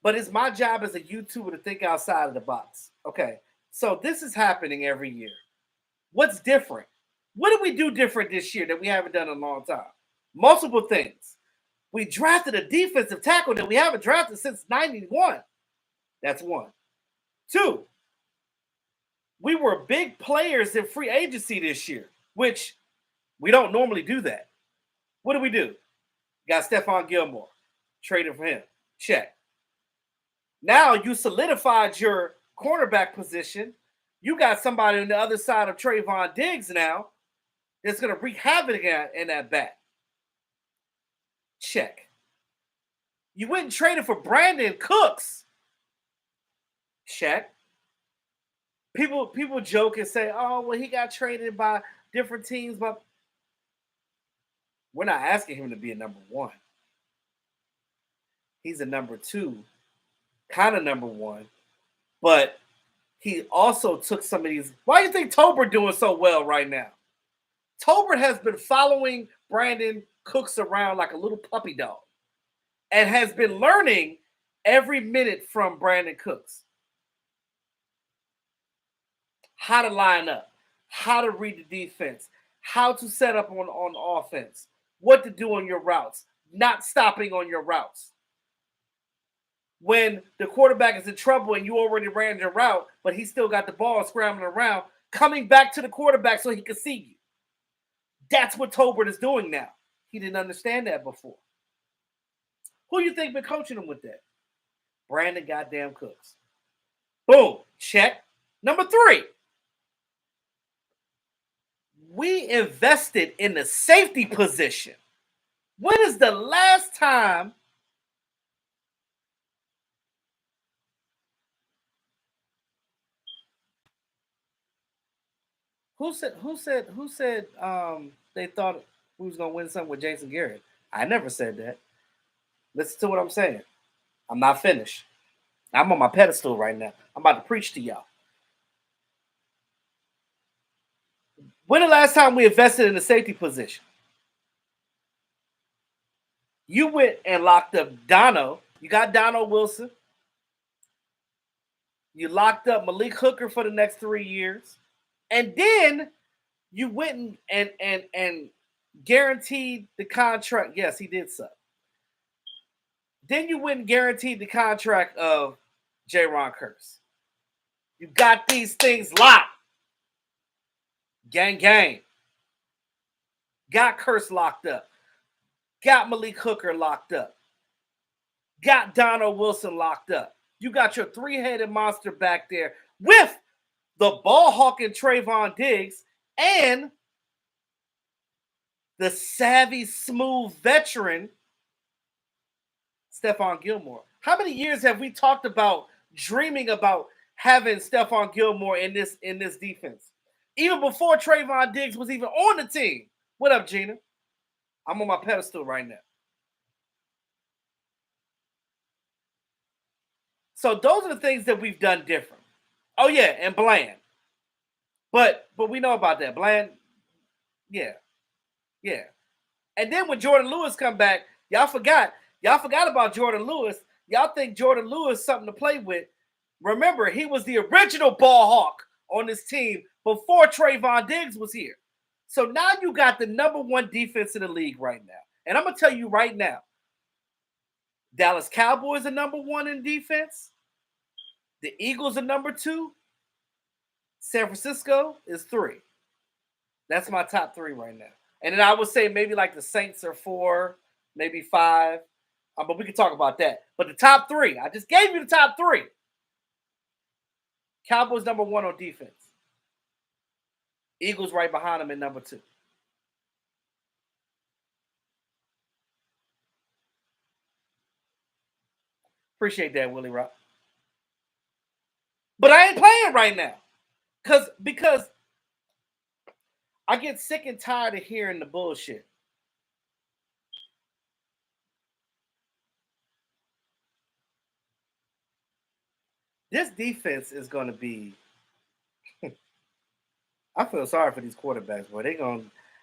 But it's my job as a YouTuber to think outside of the box. Okay. So this is happening every year. What's different? What did we do different this year that we haven't done in a long time? Multiple things. We drafted a defensive tackle that we haven't drafted since 91. That's one. 2, we were big players in free agency this year, which we don't normally do that. What do? Got Stephon Gilmore. Traded for him. Check. Now you solidified your cornerback position. You got somebody on the other side of Trayvon Diggs now that's going to wreak havoc in that back. Check. You went and traded for Brandon Cooks. Check. People joke and say, oh, well, he got traded by different teams, but we're not asking him to be a number 1. He's a number 2, kind of number 1, but he also took some of these. Why do you think Tolbert doing so well right now? Tolbert has been following Brandon Cooks around like a little puppy dog and has been learning every minute from Brandon Cooks. How to line up, how to read the defense, how to set up on offense, what to do on your routes, not stopping on your routes. When the quarterback is in trouble and you already ran your route, but he still got the ball scrambling around, coming back to the quarterback so he can see you. That's what Tolbert is doing now. He didn't understand that before. Who you think been coaching him with that? Brandon goddamn Cooks. Boom. Check. Number 3. We invested in the safety position. When is the last time who said they thought we was gonna win something with Jason Garrett? I never said that. Listen to what I'm saying. I'm not finished. I'm on my pedestal right now. I'm about to preach to y'all. When the last time we invested in the safety position? You went and locked up Dono. You got Dono Wilson. You locked up Malik Hooker for the next 3 years. And then you went and guaranteed the contract. Yes, he did so. Then you went and guaranteed the contract of J-Ron Curse. You got these things locked. Gang, gang. Got Curse locked up. Got Malik Hooker locked up. Got Donald Wilson locked up. You got your three-headed monster back there with the ball hawking Trayvon Diggs and the savvy, smooth veteran Stephon Gilmore. How many years have we talked about dreaming about having Stephon Gilmore in this defense? Even before Trayvon Diggs was even on the team. What up, Gina? I'm on my pedestal right now. So those are the things that we've done different. Oh yeah, and Bland. But we know about that. Bland, yeah. And then when Jordan Lewis come back, y'all forgot about Jordan Lewis. Y'all think Jordan Lewis something to play with. Remember, he was the original ball hawk on this team before Trayvon Diggs was here. So now you got the number one defense in the league right now. And I'm going to tell you right now, Dallas Cowboys are number one in defense. The Eagles are number two. San Francisco is 3. That's my top 3 right now. And then I would say maybe like the Saints are 4, maybe 5. But we can talk about that. But the top 3, I just gave you the top 3. Cowboys number 1 on defense. Eagles right behind them in number 2. Appreciate that, Willie Rock. But I ain't playing right now. Because I get sick and tired of hearing the bullshit. This defense is going to be. I feel sorry for these quarterbacks, boy.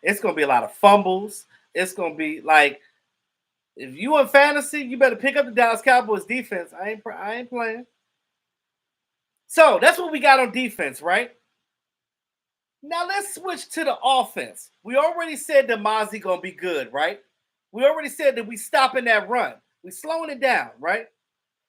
It's going to be a lot of fumbles. It's going to be like, if you in fantasy, you better pick up the Dallas Cowboys defense. I ain't playing. So that's what we got on defense, right? Now let's switch to the offense. We already said that Mozzie gonna be good, right? We already said that we stopping that run. We slowing it down, right?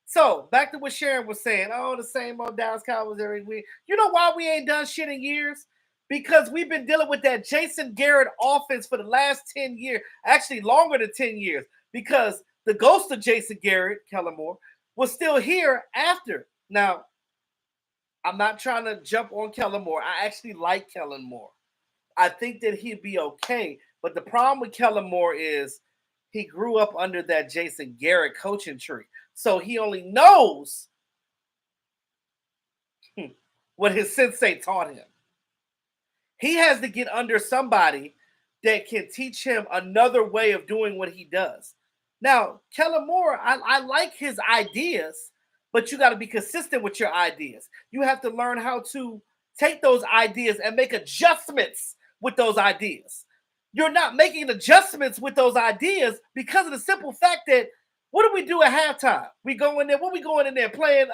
So back to what Sharon was saying. Oh, the same old Dallas Cowboys every week. You know why we ain't done shit in years? Because we've been dealing with that Jason Garrett offense for the last 10 years, actually longer than 10 years, because the ghost of Jason Garrett, Kellen Moore, was still here after. Now, I'm not trying to jump on Kellen Moore. I actually like Kellen Moore. I think that he'd be okay. But the problem with Kellen Moore is he grew up under that Jason Garrett coaching tree. So he only knows what his sensei taught him. He has to get under somebody that can teach him another way of doing what he does. Now, Kellen Moore, I like his ideas, but you got to be consistent with your ideas. You have to learn how to take those ideas and make adjustments with those ideas. You're not making adjustments with those ideas because of the simple fact that what do we do at halftime? We go in there. What we going in there playing?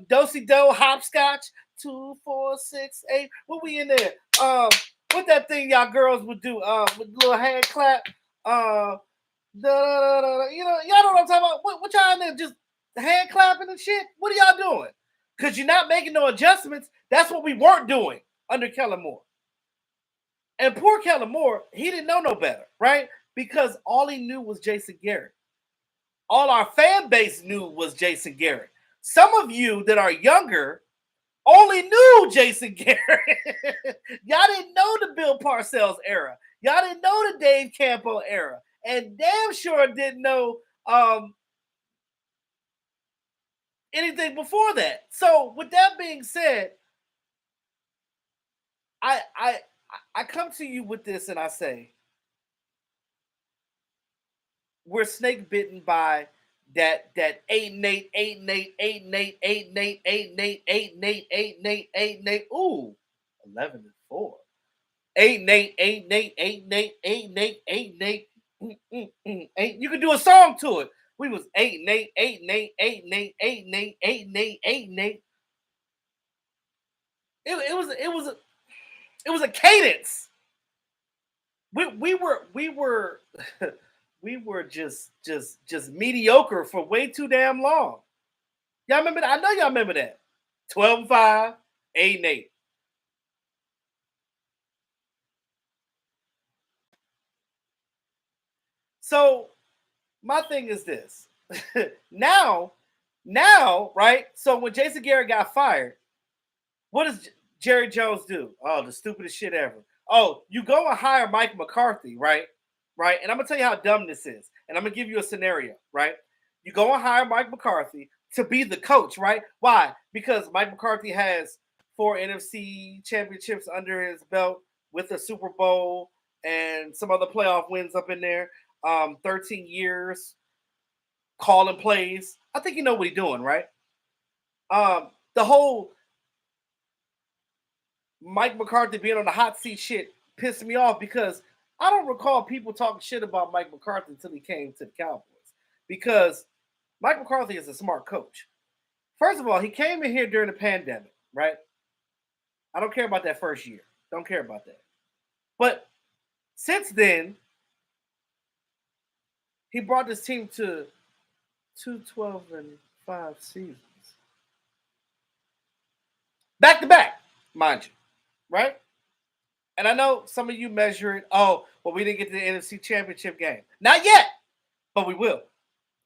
Do-si-do, hopscotch, 2, 4, 6, 8. What we in there? What that thing y'all girls would do? With a little hand clap. You know, y'all know what I'm talking about. What y'all in there just hand clapping and shit? What are y'all doing? Because you're not making no adjustments. That's what we weren't doing under Kellen Moore. And poor Kellen Moore, he didn't know no better, right? Because all he knew was Jason Garrett. All our fan base knew was Jason Garrett. Some of you that are younger only knew Jason Garrett. Y'all didn't know the Bill Parcells era. Y'all didn't know the Dave Campo era. And damn sure didn't know anything before that. So with that being said, I come to you with this and I say, we're snake bitten by that 8 and 8, 8 and 8, 8 and 8, 8 and 8, 8 and 8, 8 and 8, 8 and 8, 8 and 8. Ooh, 11 and 4. 8 and 8, 8 and 8, 8 and 8, 8 and 8, 8 and 8. 8. You can do a song to it. We was 8-8, 8-8, 8-8, 8-8, 8-8, 8-8. It was a cadence. We were we were just mediocre for way too damn long. Y'all remember that? I know y'all remember that. 12-5, 8-8. So my thing is this. now, right? So when Jason Garrett got fired, what does Jerry Jones do? Oh, the stupidest shit ever. Oh, you go and hire Mike McCarthy, right? Right? And I'm gonna tell you how dumb this is. And I'm gonna give you a scenario, right? You go and hire Mike McCarthy to be the coach, right? Why? Because Mike McCarthy has 4 NFC championships under his belt with a Super Bowl and some other playoff wins up in there. 13 years calling plays. I think you know what he's doing, right? The whole Mike McCarthy being on the hot seat shit pissed me off because I don't recall people talking shit about Mike McCarthy until he came to the Cowboys. Because Mike McCarthy is a smart coach. First of all, he came in here during the pandemic, right? I don't care about that first year. Don't care about that. But since then, he brought this team to 2-12-5 seasons. Back to back, mind you, right? And I know some of you measure it, oh, well, we didn't get to the NFC Championship game. Not yet, but we will.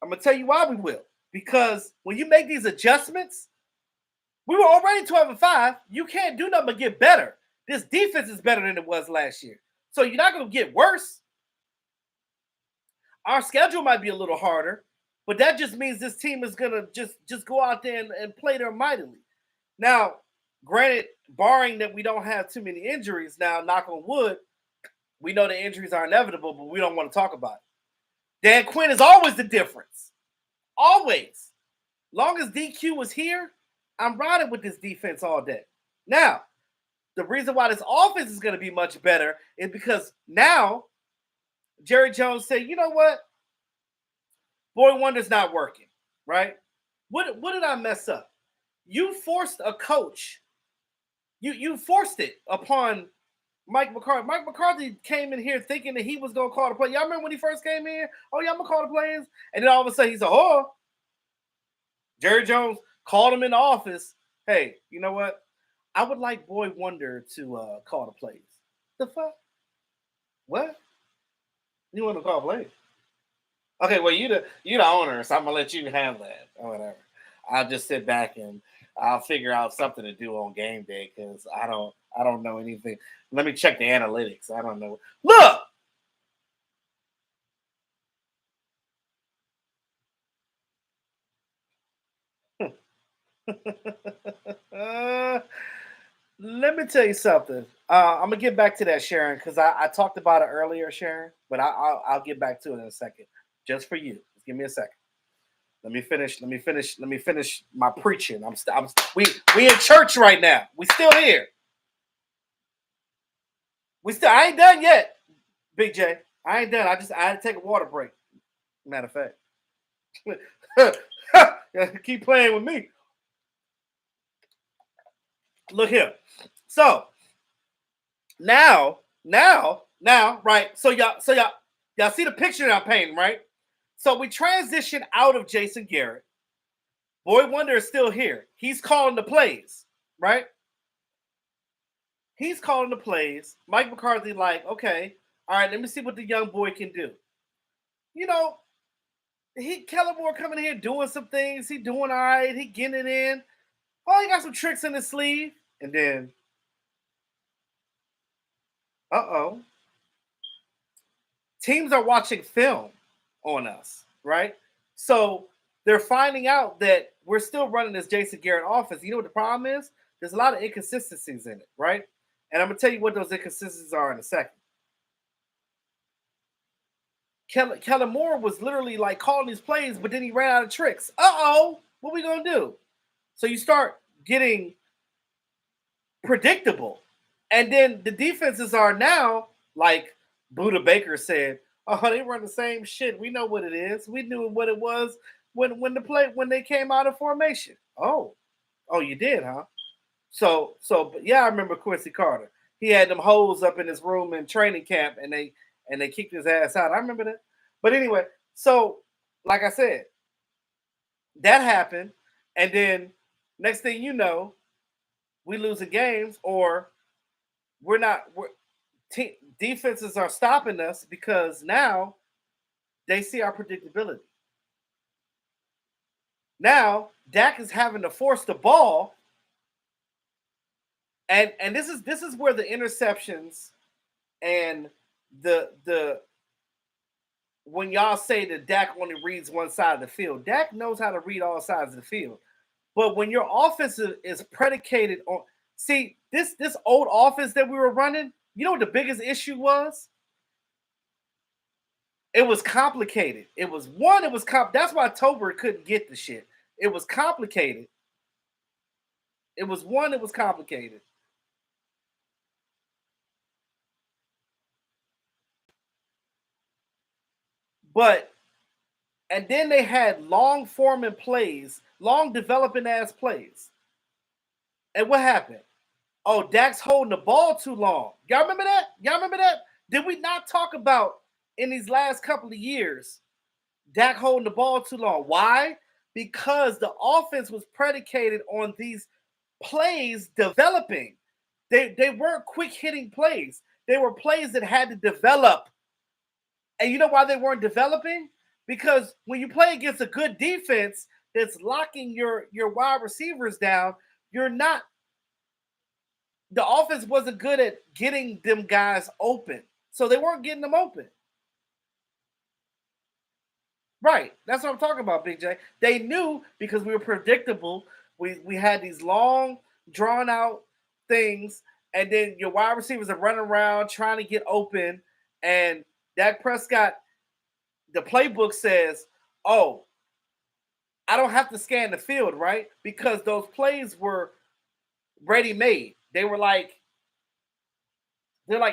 I'm going to tell you why we will. Because when you make these adjustments, we were already 12-5. You can't do nothing but get better. This defense is better than it was last year. So you're not going to get worse. Our schedule might be a little harder, but that just means this team is going to just go out there and play there mightily. Now, granted, barring that we don't have too many injuries now, knock on wood, we know the injuries are inevitable, but we don't want to talk about it. Dan Quinn is always the difference. Always. Long as DQ was here, I'm riding with this defense all day. Now, the reason why this offense is going to be much better is because now Jerry Jones said, you know what? Boy Wonder's not working, right? What did I mess up? You forced a coach. You forced it upon Mike McCarthy. Mike McCarthy came in here thinking that he was going to call the play. Y'all remember when he first came in? Oh, yeah, I'm going to call the plays. And then all of a sudden he said, oh, Jerry Jones called him in the office. Hey, you know what? I would like Boy Wonder to call the plays. The fuck? What? You want to call plays? Okay, well, you the owner, so I'm going to let you handle that or whatever. I'll just sit back and I'll figure out something to do on game day because I don't know anything. Let me check the analytics. I don't know. Look, let me tell you something. I'm gonna get back to that, Sharon, because I talked about it earlier, Sharon. But I'll get back to it in a second, just for you. Just give me a second. Let me finish. Let me finish my preaching. We in church right now. We still here. I ain't done yet, Big J. I ain't done. I had to take a water break. Matter of fact. Keep playing with me. Look here. So now, right? Y'all see the picture that I'm painting, right? So we transition out of Jason Garrett. Boy Wonder is still here. He's calling the plays, right? He's calling the plays. Mike McCarthy, like, okay, all right, let me see what the young boy can do. You know, Kellen Moore coming here doing some things. He doing all right. He getting it in. Oh, he got some tricks in his sleeve. And then, uh-oh. Teams are watching film on us, right? So they're finding out that we're still running this Jason Garrett offense. You know what the problem is? There's a lot of inconsistencies in it, right? And I'm going to tell you what those inconsistencies are in a second. Kellen Moore was literally like calling these plays, but then he ran out of tricks. Uh-oh, what we going to do? So you start getting predictable. And then the defenses are now, like Buda Baker said, Oh, they run the same shit. We know what it is. We knew what it was when they came out of formation. Oh, you did, huh? But yeah, I remember Quincy Carter. He had them hoes up in his room in training camp, and they kicked his ass out. I remember that. But anyway, so like I said, that happened, and then next thing you know, we losing games, or we're not. Defenses are stopping us because now they see our predictability. Now Dak is having to force the ball, and this is where the interceptions and the when y'all say that Dak only reads one side of the field, Dak knows how to read all sides of the field. But when your offense is predicated on, see, this old offense that we were running, you know what the biggest issue was? It was complicated. That's why Tober couldn't get the shit. It was complicated. It was complicated. But and then they had long forming plays, long developing ass plays. And what happened? Oh, Dak's holding the ball too long. Y'all remember that? Y'all remember that? Did we not talk about in these last couple of years Dak holding the ball too long? Why? Because the offense was predicated on these plays developing. They weren't quick hitting plays. They were plays that had to develop. And you know why they weren't developing? Because when you play against a good defense that's locking your wide receivers down, you're not the offense wasn't good at getting them guys open. So they weren't getting them open. Right. That's what I'm talking about, Big J. They knew because we were predictable. We had these long, drawn out things, and then your wide receivers are running around trying to get open. And Dak Prescott, the playbook says, oh, I don't have to scan the field, right? Because those plays were ready made. They're like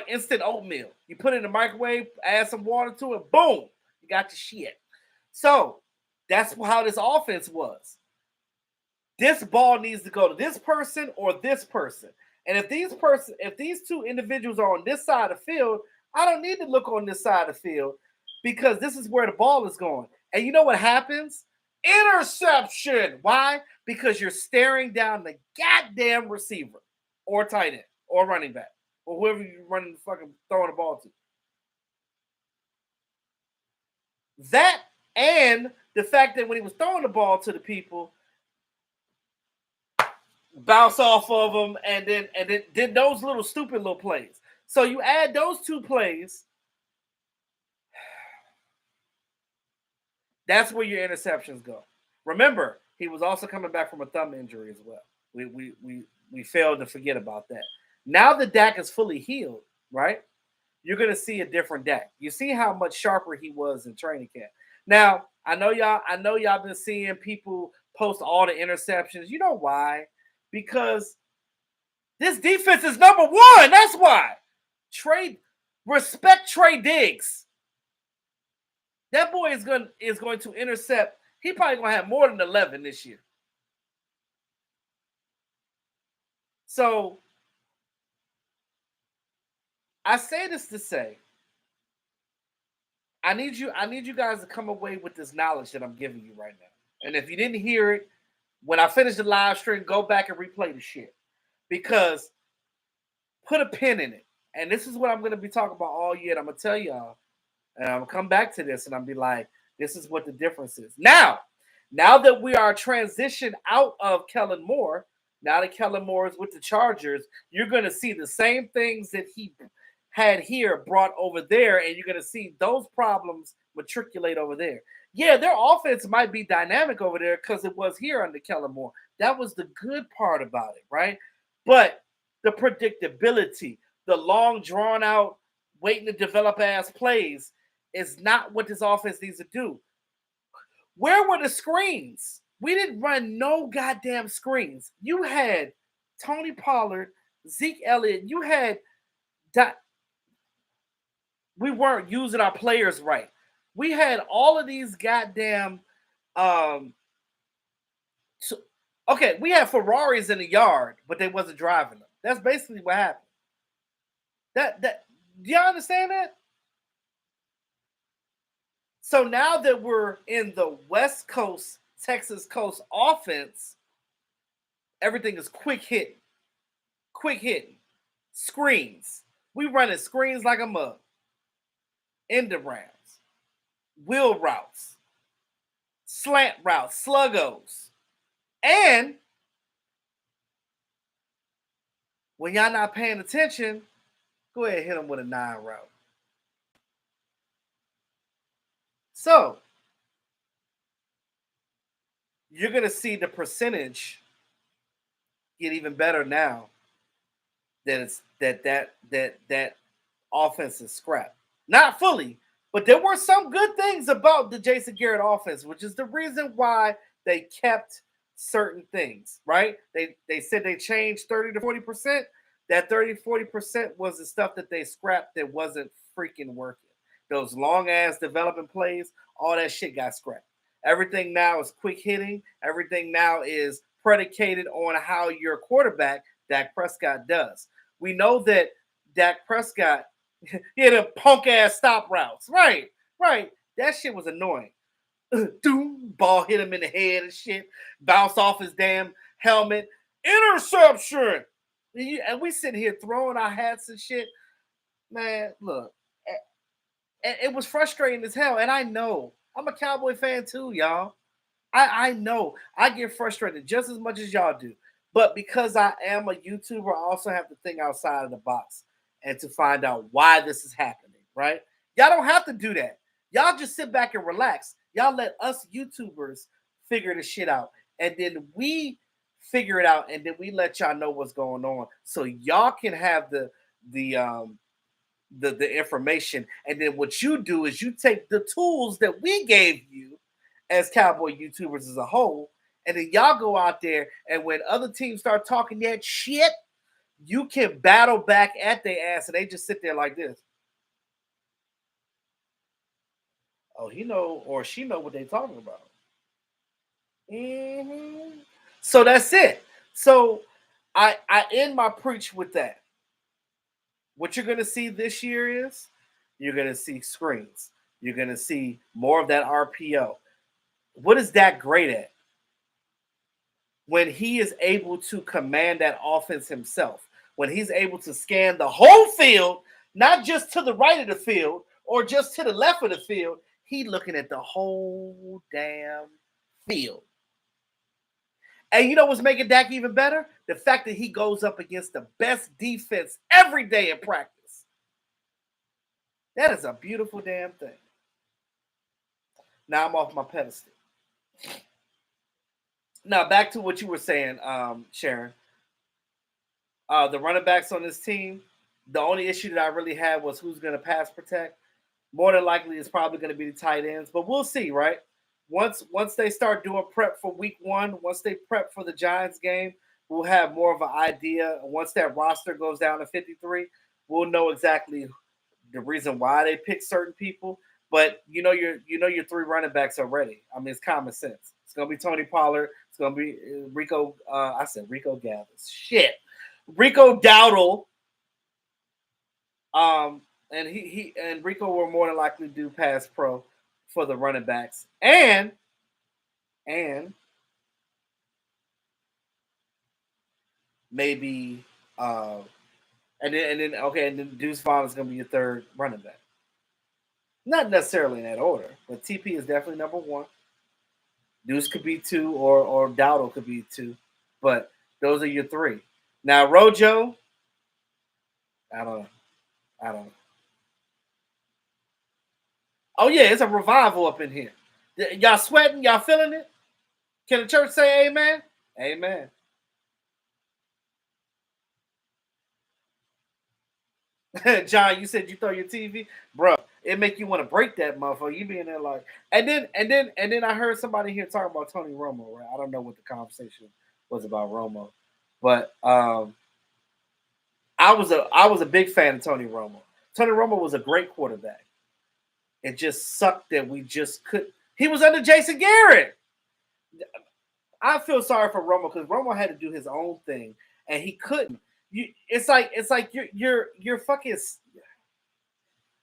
instant oatmeal. You put it in the microwave, add some water to it, boom, you got your shit. So that's how this offense was. This ball needs to go to this person or this person. And if these two individuals are on this side of the field, I don't need to look on this side of the field because this is where the ball is going. And you know what happens? Interception. Why? Because you're staring down the goddamn receiver or tight end or running back or whoever you're running fucking throwing the ball to. That and the fact that when he was throwing the ball to the people, bounce off of them, and then did those little stupid little plays. So you add those two plays, that's where your interceptions go. Remember, he was also coming back from a thumb injury as well. We failed to forget about that. Now that Dak is fully healed, right? You're gonna see a different Dak. You see how much sharper he was in training camp. Now, I know y'all been seeing people post all the interceptions. You know why? Because this defense is number one. That's why. Respect Trey Diggs. That boy is going to intercept. He probably gonna have more than 11 this year. So I say this to say, I need you guys to come away with this knowledge that I'm giving you right now. And if you didn't hear it, when I finish the live stream, go back and replay the shit. Because put a pin in it. And this is what I'm going to be talking about all year. And I'm going to tell y'all, and I'm going to come back to this and I'll be like, this is what the difference is. Now that we are transitioned out of Kellen Moore, now that Kellen Moore is with the Chargers, you're going to see the same things that he had here brought over there, and you're going to see those problems matriculate over there. Yeah, their offense might be dynamic over there because it was here under Kellen Moore. That was the good part about it, right? But the predictability, the long, drawn-out, waiting to develop ass plays is not what this offense needs to do. Where were the screens? We didn't run no goddamn screens. You had Tony Pollard, Zeke Elliott. You had We weren't using our players right. We had all of these goddamn um so, okay, we had Ferraris in the yard, but they wasn't driving them. That's basically what happened. That do y'all understand that? So now that we're in the West Coast, Texas Coast offense, everything is quick hitting, screens. We running screens like a mug, end rounds, wheel routes, slant routes, sluggos, and when y'all not paying attention, go ahead and hit them with a 9 route. So you're gonna see the percentage get even better now that it's that offense is scrapped. Not fully, but there were some good things about the Jason Garrett offense, which is the reason why they kept certain things, right? They said they changed 30 to 40%. That 30-40% was the stuff that they scrapped that wasn't freaking working. Those long ass development plays, all that shit got scrapped. Everything now is quick hitting. Everything now is predicated on how your quarterback, Dak Prescott, does. We know that Dak Prescott he had a punk ass stop routes. Right, right. That shit was annoying. Doom, ball hit him in the head and shit. Bounced off his damn helmet. Interception. And we sitting here throwing our hats and shit. Man, look, it was frustrating as hell. And I know I'm a Cowboy fan too, y'all. I know I get frustrated just as much as y'all do. But because I am a YouTuber, I also have to think outside of the box and to find out why this is happening, right? Y'all don't have to do that. Y'all just sit back and relax. Y'all let us YouTubers figure the shit out. And then we figure it out and then we let y'all know what's going on. So y'all can have the information. And then what you do is you take the tools that we gave you as Cowboy YouTubers as a whole, and then y'all go out there and when other teams start talking that shit, you can battle back at their ass and they just sit there like this. Oh, he know or she know what they talking about. Mm-hmm. So that's it. So I end my preach with that. What you're gonna see this year is you're gonna see screens. You're gonna see more of that RPO. What is that great at? When he is able to command that offense himself, when he's able to scan the whole field, not just to the right of the field or just to the left of the field, he looking at the whole damn field. And you know what's making Dak even better? The fact that he goes up against the best defense every day in practice. That is a beautiful damn thing. Now I'm off my pedestal. Now back to what you were saying, Sharon. The running backs on this team, the only issue that I really had was who's going to pass protect. More than likely, it's probably going to be the tight ends, but we'll see, right? Once they start doing prep for week one, once they prep for the Giants game, we'll have more of an idea. Once that roster goes down to 53, we'll know exactly the reason why they pick certain people. But your three running backs already. I mean, it's common sense. It's gonna be Tony Pollard. It's gonna be Rico. I said Rico Gathers. Shit. Rico Dowdle, and he and Rico will more than likely do pass pro for the running backs, and maybe and then Deuce Vaughn is gonna be your third running back. Not necessarily in that order, but TP is definitely number one. Deuce could be two, or Dowdle could be two, but those are your three. Now Rojo, I don't know. I don't know. Oh yeah, it's a revival up in here. Y'all sweating? Y'all feeling it? Can the church say amen? Amen. John, you said you throw your TV, bro. It make you want to break that motherfucker. You being there like, and then I heard somebody here talking about Tony Romo. Right? I don't know what the conversation was about Romo, but I was a big fan of Tony Romo. Tony Romo was a great quarterback. It just sucked that we just could. He was under Jason Garrett. I feel sorry for Romo because Romo had to do his own thing and he couldn't. It's like you're fucking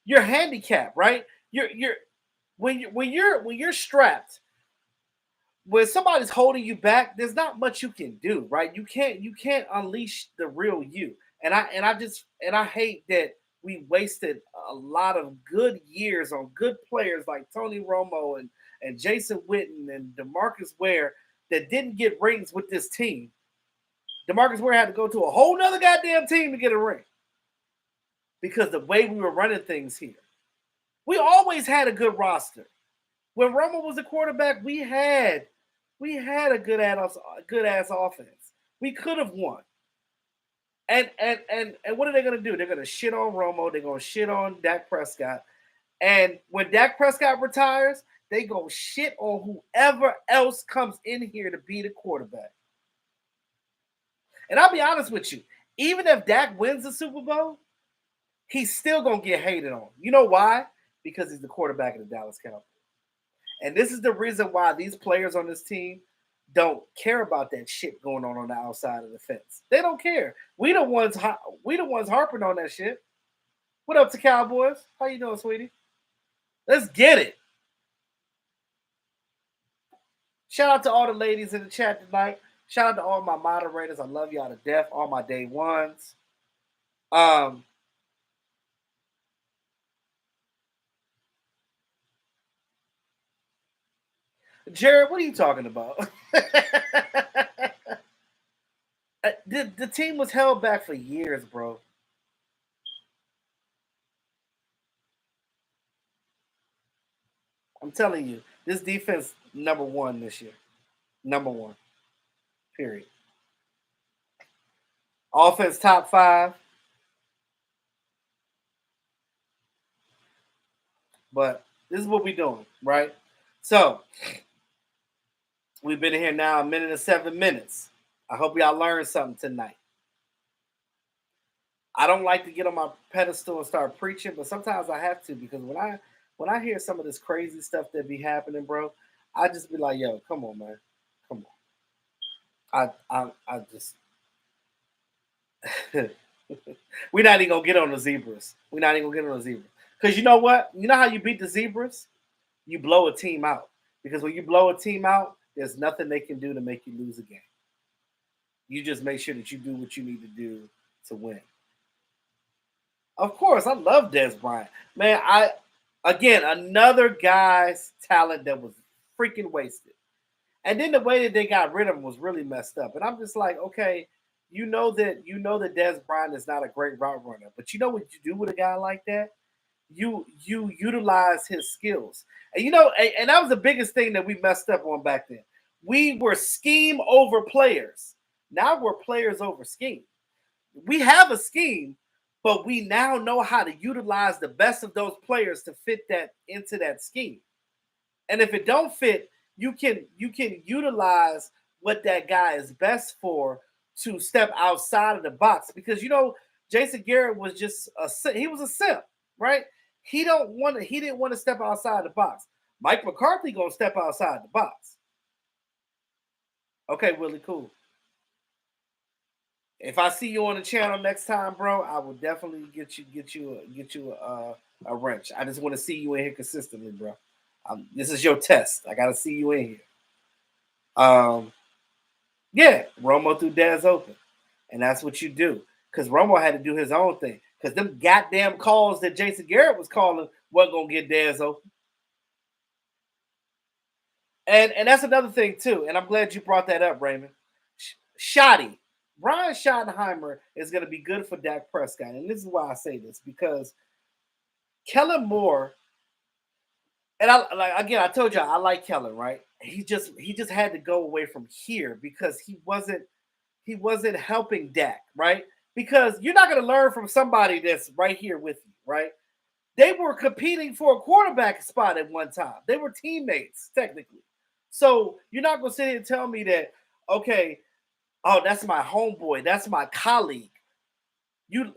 you're handicapped, right? You're when you're strapped, when somebody's holding you back, there's not much you can do, right? You can't unleash the real you. And I hate that we wasted a lot of good years on good players like Tony Romo and Jason Witten and DeMarcus Ware that didn't get rings with this team. DeMarcus Ware had to go to a whole nother goddamn team to get a ring because the way we were running things here. We always had a good roster. When Romo was the quarterback, we had a good ass offense. We could have won. And what are they gonna do? They're gonna shit on Romo. They're gonna shit on Dak Prescott. And when Dak Prescott retires, they gonna shit on whoever else comes in here to be the quarterback. And I'll be honest with you, even if Dak wins the Super Bowl, he's still gonna get hated on. You know why? Because he's the quarterback of the Dallas Cowboys. And this is the reason why these players on this team don't care about that shit going on the outside of the fence. They don't care. We the ones harping on that shit. What up to Cowboys? How you doing, sweetie? Let's get it. Shout out to all the ladies in the chat tonight. Shout out to all my moderators. I love y'all to death. All my day ones. Um, Jared, what are you talking about? The team was held back for years, bro. I'm telling you, this defense number one this year. Number one. Period. Offense top five, but this is what we're doing, right? So we've been here now a minute and 7 minutes. I hope y'all learned something tonight. I don't like to get on my pedestal and start preaching, but sometimes I have to because when I hear some of this crazy stuff that be happening, bro, I just be like, yo, come on, man, come on. I just we're not even gonna get on the zebras. We're not even gonna get on the zebras because you know what? You know how you beat the zebras? You blow a team out because when you blow a team out, there's nothing they can do to make you lose a game. You just make sure that you do what you need to do to win. Of course, I love Des Bryant. Man, I again another guy's talent that was freaking wasted. And then the way that they got rid of him was really messed up. And I'm just like, okay, you know that Des Bryant is not a great route runner, but you know what you do with a guy like that? You utilize his skills. And and that was the biggest thing that we messed up on back then. We were scheme over players. Now we're players over scheme. We have a scheme, but we now know how to utilize the best of those players to fit that into that scheme. And if it don't fit, you can utilize what that guy is best for to step outside of the box because Jason Garrett was just he was a simp, right? He didn't want to step outside the box. Mike McCarthy gonna step outside the box. Okay, Willie, cool. If I see you on the channel next time, bro, I will definitely get you a wrench. I just want to see you in here consistently, bro. This is your test. I gotta see you in here. Um, yeah, Romo threw Dez open, and that's what you do. Because Romo had to do his own thing. Because them goddamn calls that Jason Garrett was calling wasn't gonna get Dez open. And that's another thing too. And I'm glad you brought that up, Raymond. Shoddy. Brian Schottenheimer is going to be good for Dak Prescott. And this is why I say this, because Kellen Moore, and I told you I like Kellen, right? He just had to go away from here because he wasn't helping Dak, right? Because you're not going to learn from somebody that's right here with you, right? They were competing for a quarterback spot at one time. They were teammates, technically. So you're not going to sit here and tell me that, okay, oh, that's my homeboy, that's my colleague.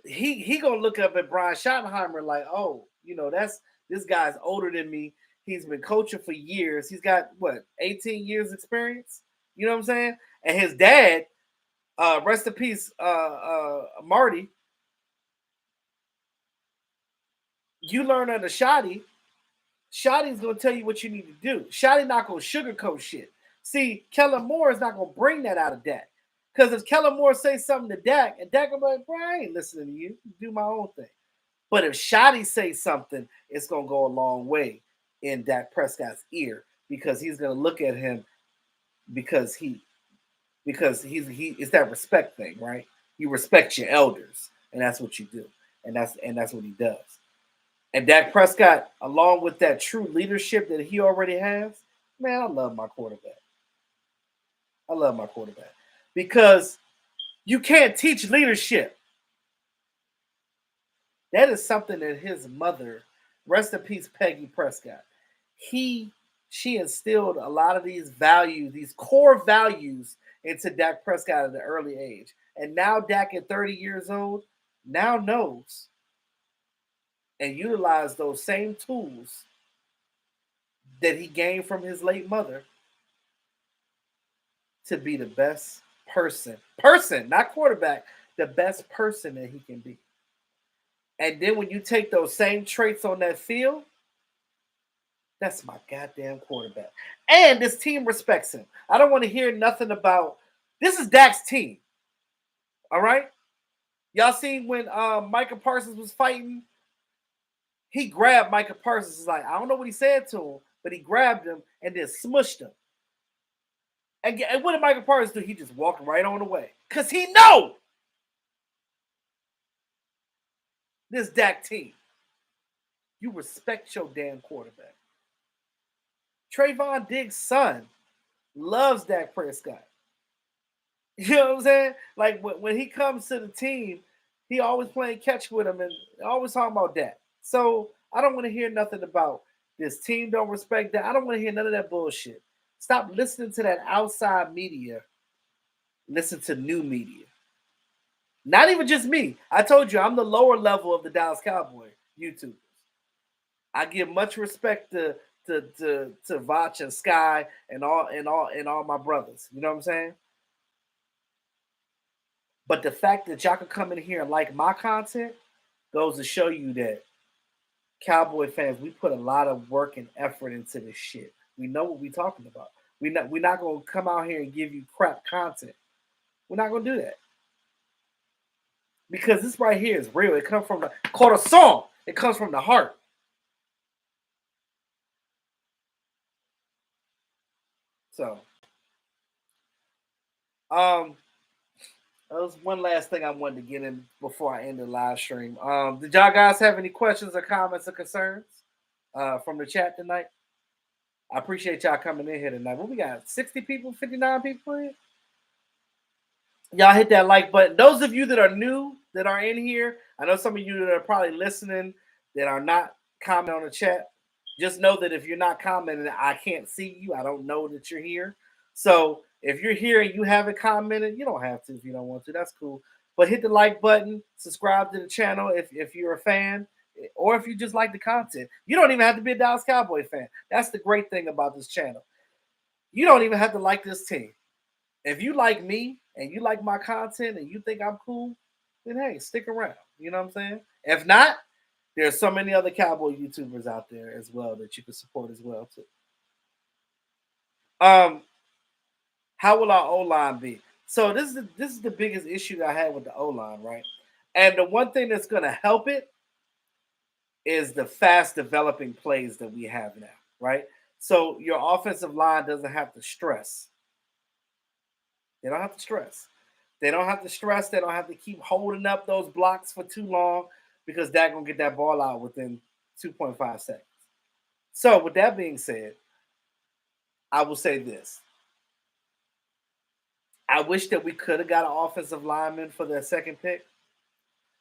he gonna look up at Brian Schottenheimer like, oh, that's this guy's older than me. He's been coaching for years. He's got what 18 years experience. You know what I'm saying? And his dad, rest in peace, Marty. You learn under Shotty. Shotty's gonna tell you what you need to do. Shotty not gonna sugarcoat shit. See, Kellen Moore is not gonna bring that out of Dak. Because if Kellen Moore says something to Dak, and Dak will be like, bro, I ain't listening to you. Do my own thing. But if Shotty says something, it's gonna go a long way in Dak Prescott's ear because he's gonna look at him because he it's that respect thing, right? You respect your elders, and that's what you do, and that's what he does. And Dak Prescott, along with that true leadership that he already has, man, I love my quarterback. I love my quarterback because you can't teach leadership. That is something that his mother, rest in peace, Peggy Prescott, he she instilled a lot of these values, these core values into Dak Prescott at an early age. And now Dak at 30 years old now knows and utilize those same tools that he gained from his late mother to be the best person, not quarterback, the best person that he can be. And then when you take those same traits on that field, that's my goddamn quarterback. And this team respects him. I don't want to hear nothing about this is Dak's team. All right? Y'all seen when Micah Parsons was fighting? He grabbed Micah Parsons. Is like, I don't know what he said to him, but he grabbed him and then smushed him. And what did Micah Parsons do? He just walked right on away. Because he know this Dak team. You respect your damn quarterback. Trayvon Diggs' son loves Dak Prescott. You know what I'm saying? Like when he comes to the team, he always playing catch with him and always talking about that. So I don't want to hear nothing about this team don't respect that. I don't want to hear none of that bullshit. Stop listening to that outside media. Listen to new media. Not even just me. I told you I'm the lower level of the Dallas Cowboy YouTubers. I give much respect to Vach and Sky and all my brothers. You know what I'm saying? But the fact that y'all can come in here and like my content goes to show you that Cowboy fans, we put a lot of work and effort into this shit. We know what we're talking about. We're not gonna come out here and give you crap content. We're not gonna do that. Because this right here is real. It comes from the called a song. It comes from the heart. So um that was one last thing I wanted to get in before I end the live stream. Did y'all guys have any questions or comments or concerns from the chat tonight? I appreciate y'all coming in here tonight. What we got? 60 people, 59 people in? Y'all hit that like button. Those of you that are new, that are in here, I know some of you that are probably listening that are not commenting on the chat. Just know that if you're not commenting, I can't see you. I don't know that you're here. So if you're here and you haven't commented, you don't have to if you don't want to. That's cool. But hit the like button, subscribe to the channel if you're a fan, or if you just like the content. You don't even have to be a Dallas Cowboy fan. That's the great thing about this channel. You don't even have to like this team. If you like me and you like my content and you think I'm cool, then hey, stick around. You know what I'm saying? If not, there's so many other cowboy YouTubers out there as well that you can support as well too. Um, how will our O line be? So this is the biggest issue that I had with the O line, right? And the one thing that's gonna help it is the fast developing plays that we have now, right? So your offensive line doesn't have to stress. They don't have to stress. They don't have to stress. They don't have to keep holding up those blocks for too long because they're gonna get that ball out within 2.5 seconds. So with that being said, I will say this. I wish that we could have got an offensive lineman for the second pick.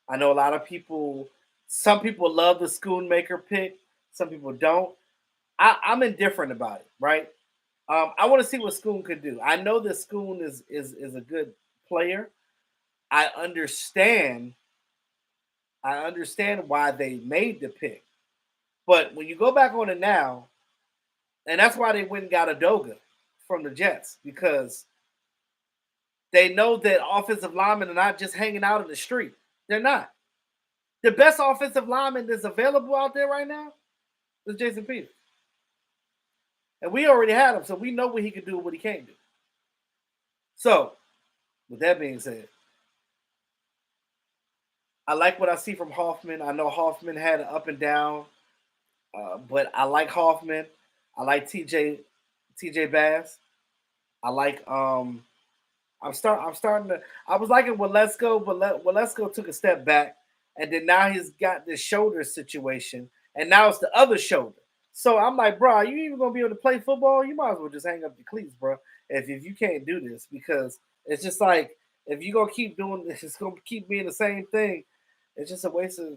I know a lot of people, some people love the Schoonmaker pick, some people don't. I'm indifferent about it, right? I want to see what Schoon could do. I know that Schoon is a good player. I understand I understand why they made the pick. But when you go back on it now, and that's why they went and got Adoga from the Jets, because they know that offensive linemen are not just hanging out in the street. They're not. The best offensive lineman that's available out there right now is Jason Peters. And we already had him, so we know what he can do and what he can't do. So, with that being said, I like what I see from Hoffman. I know Hoffman had an up and down, but I like Hoffman. I like TJ Bass. I like I'm starting to. I was liking Walesko, but Walesko took a step back, and then now he's got this shoulder situation, and now it's the other shoulder. So I'm like, bro, are you even gonna be able to play football? You might as well just hang up the cleats, bro. If you can't do this, because it's just like if you gonna keep doing this, it's gonna keep being the same thing. It's just a waste of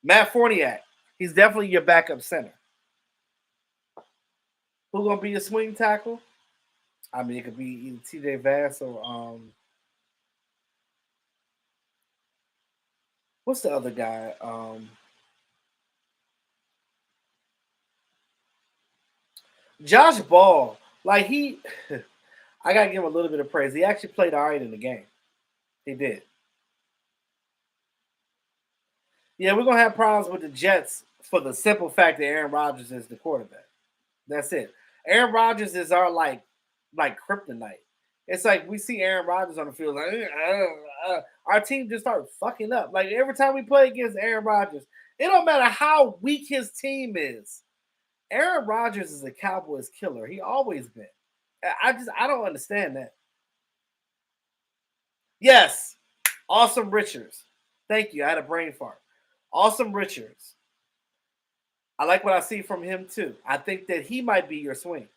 Matt Forniak. He's definitely your backup center. Who gonna be your swing tackle? I mean, it could be either TJ Vass or what's the other guy? Josh Ball. Like he, I gotta give him a little bit of praise. He actually played all right in the game. He did. Yeah, we're gonna have problems with the Jets for the simple fact that Aaron Rodgers is the quarterback. That's it. Aaron Rodgers is our like kryptonite. It's like we see Aaron Rodgers on the field, like our team just started fucking up. Like every time we play against Aaron Rodgers, it don't matter how weak his team is. Aaron Rodgers is a Cowboys killer. He always been. I don't understand that. Yes, Awesome Richards. Thank you. I had a brain fart. Awesome Richards. I like what I see from him too. I think that he might be your swing.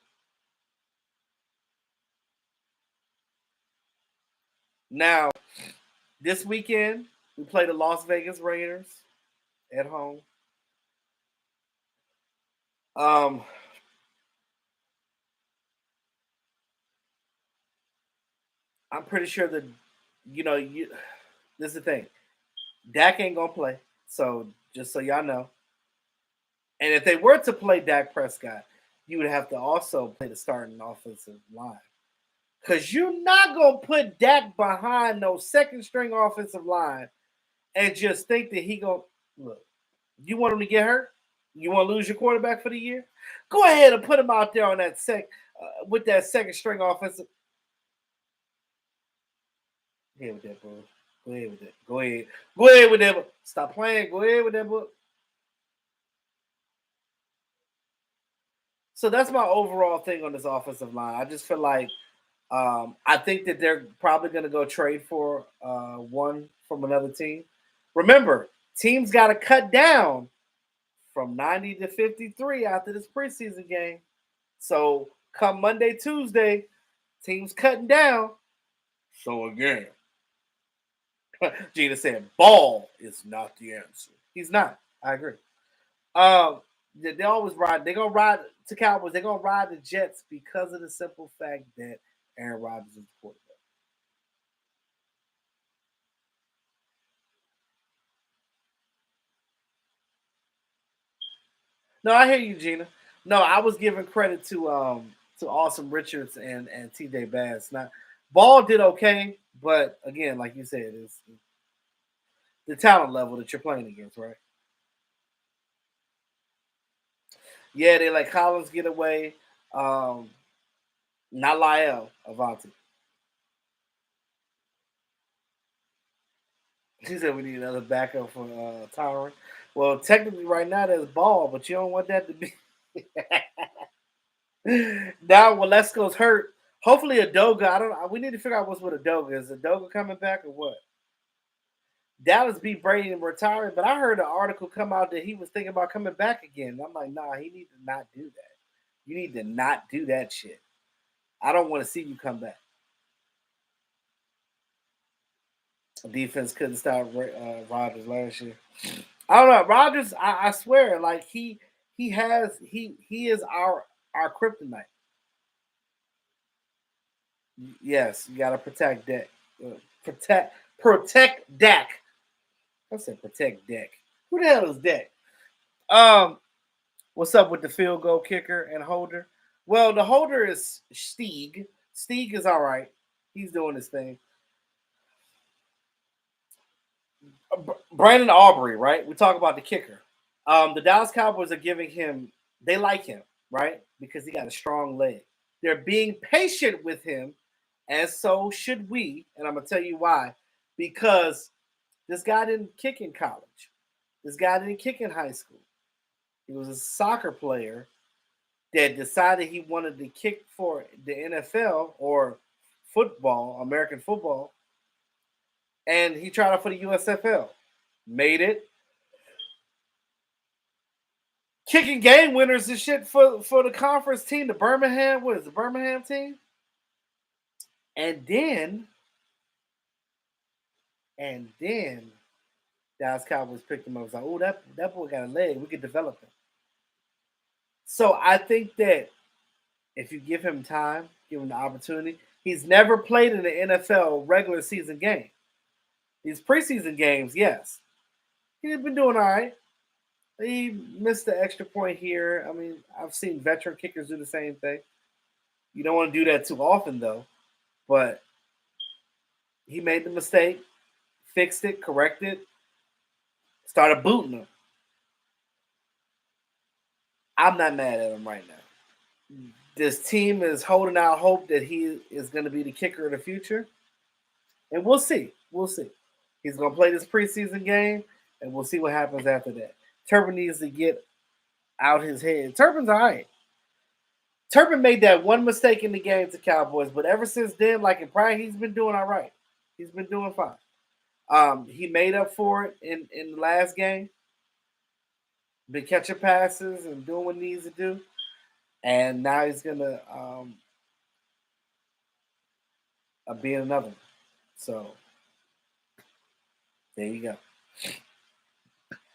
Now, this weekend we play the Las Vegas Raiders at home. Um, I'm pretty sure that you. This is the thing. Dak ain't gonna play. So just so y'all know, and if they were to play Dak Prescott, you would have to also play the starting offensive line. Because you're not going to put Dak behind no second string offensive line and just think that he going to look. You want him to get hurt? You want to lose your quarterback for the year? Go ahead and put him out there on that with that second string offensive. Go ahead with that, bro. Go ahead with that. Go ahead. Go ahead with that. Stop playing. Go ahead with that book. So that's my overall thing on this offensive line. I just feel like I think that they're probably going to go trade for one from another team. Remember, teams got to cut down from 90 to 53 after this preseason game. So come Monday, Tuesday, teams cutting down. So again, Gina said, "Ball is not the answer." He's not. I agree. They always ride. They're gonna ride to Cowboys. They're gonna ride the Jets because of the simple fact that Aaron Rodgers is the quarterback. No, I hear you, Gina. No, I was giving credit to Awesome Richards and TJ Bass. Now, Ball did okay, but again, like you said, it's the talent level that you're playing against, right? Yeah, they let Collins get away. Um, Not Lyle Avanti. She said we need another backup for Tyron. Well, technically, right now there's Ball, but you don't want that to be. Now, Walesko's hurt. Hopefully, Adoga. I don't. We need to figure out what's with Adoga. Is Adoga coming back or what? Dallas beat Brady and retiring, but I heard an article come out that he was thinking about coming back again. I'm like, nah, he need to not do that. You need to not do that shit. I don't want to see you come back. Defense couldn't stop Rodgers last year. I don't know. Rodgers, I swear, like he is our kryptonite. Yes, you gotta protect Dak. Protect Dak. I said protect Deck. Who the hell is Deck? Um, what's up with the field goal kicker and holder? Well, the holder is Stieg. Stieg is all right. He's doing his thing. Brandon Aubrey, right? We talk about the kicker. The Dallas Cowboys are giving him. They like him, right? Because he got a strong leg. They're being patient with him, and so should we. And I'm gonna tell you why. Because this guy didn't kick in college. This guy didn't kick in high school. He was a soccer player that decided he wanted to kick for the NFL or football, American football, and he tried out for the USFL. Made it. Kicking game winners and shit for the conference team, the Birmingham, what is the Birmingham team? And then Dallas Cowboys picked him up. I was like, oh, that boy got a leg. We could develop him. So I think that if you give him time, give him the opportunity, he's never played in the NFL regular season game. These preseason games, yes. He's been doing all right. He missed the extra point here. I mean, I've seen veteran kickers do the same thing. You don't want to do that too often, though. But he made the mistake, fixed it, corrected, started booting him. I'm not mad at him right now. This team is holding out hope that he is going to be the kicker in the future. And we'll see. We'll see. He's going to play this preseason game, and we'll see what happens after that. Turpin needs to get out his head. Turpin's all right. Turpin made that one mistake in the game to Cowboys, but ever since then, like in pride, he's been doing all right. He's been doing fine. He made up for it in the last game. Been catching passes and doing what he needs to do. And now he's going to be in another one. So, there you go.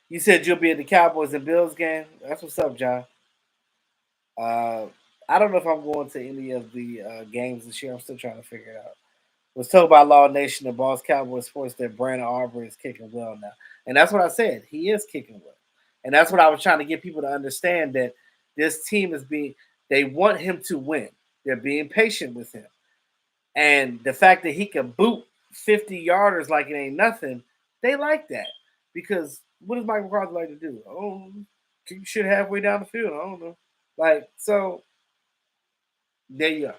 You said you'll be at the Cowboys and Bills game. That's what's up, John. Uh, I don't know if I'm going to any of the games this year. I'm still trying to figure it out. Was told by Law Nation and Boss Cowboy Sports that Brandon Aubrey is kicking well now. And that's what I said. He is kicking well. And that's what I was trying to get people to understand, that this team is they want him to win. They're being patient with him. And the fact that he can boot 50 yarders like it ain't nothing, they like that. Because what does Mike McCarthy like to do? Oh, keep shit halfway down the field. I don't know. Like, so there you go.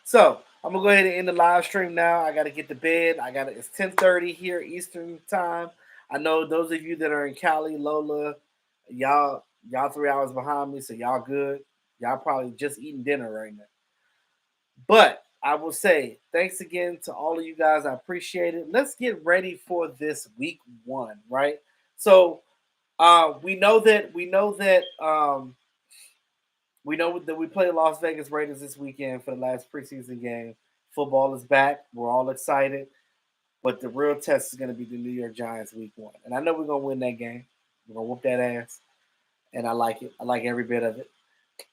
So I'm gonna go ahead and end the live stream now. I gotta get to bed. It's 10:30 here Eastern time. I know those of you that are in Cali, Lola, y'all 3 hours behind me, so y'all good. Y'all probably just eating dinner right now. But I will say thanks again to all of you guys. I appreciate it. Let's get ready for this week one, right? So we know that we play Las Vegas Raiders this weekend for the last preseason game. Football is back. We're all excited. But the real test is going to be the New York Giants week one. And I know we're going to win that game. We're going to whoop that ass. And I like it. I like every bit of it.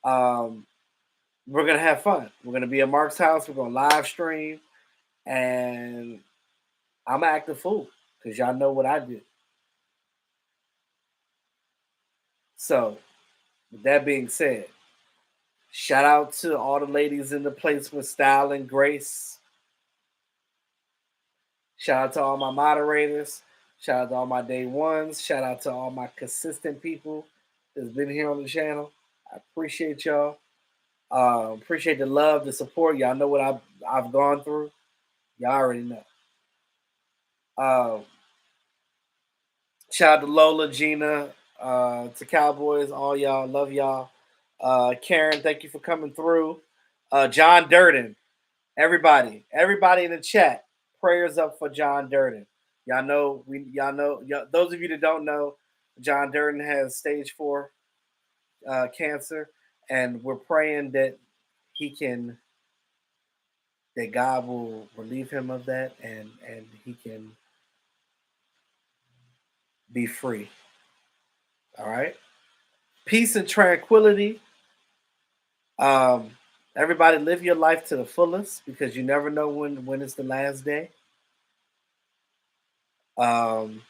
We're going to have fun. We're going to be at Mark's house. We're going to live stream. And I'm an active fool because y'all know what I do. So, with that being said, shout out to all the ladies in the place with style and grace. Shout out to all my moderators. Shout out to all my day ones. Shout out to all my consistent people that's been here on the channel. I appreciate y'all. Appreciate the love, the support. Y'all know what I've gone through. Y'all already know. Shout out to Lola, Gina, to Cowboys, all y'all. Love y'all. Karen, thank you for coming through. John Durden, everybody in the chat, prayers up for John Durden. Those of you that don't know, John Durden has stage 4 cancer, and we're praying that that God will relieve him of that, and he can be free. All right, peace and tranquility Everybody, live your life to the fullest because you never know when it's the last day. Um,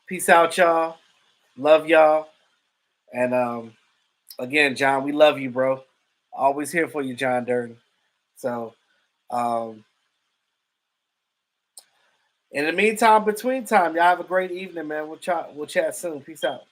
Peace out, y'all. Love y'all. And again, John, we love you, bro. Always here for you, John Durden. So, um, in the meantime, between time, y'all have a great evening, man. We'll chat soon. Peace out.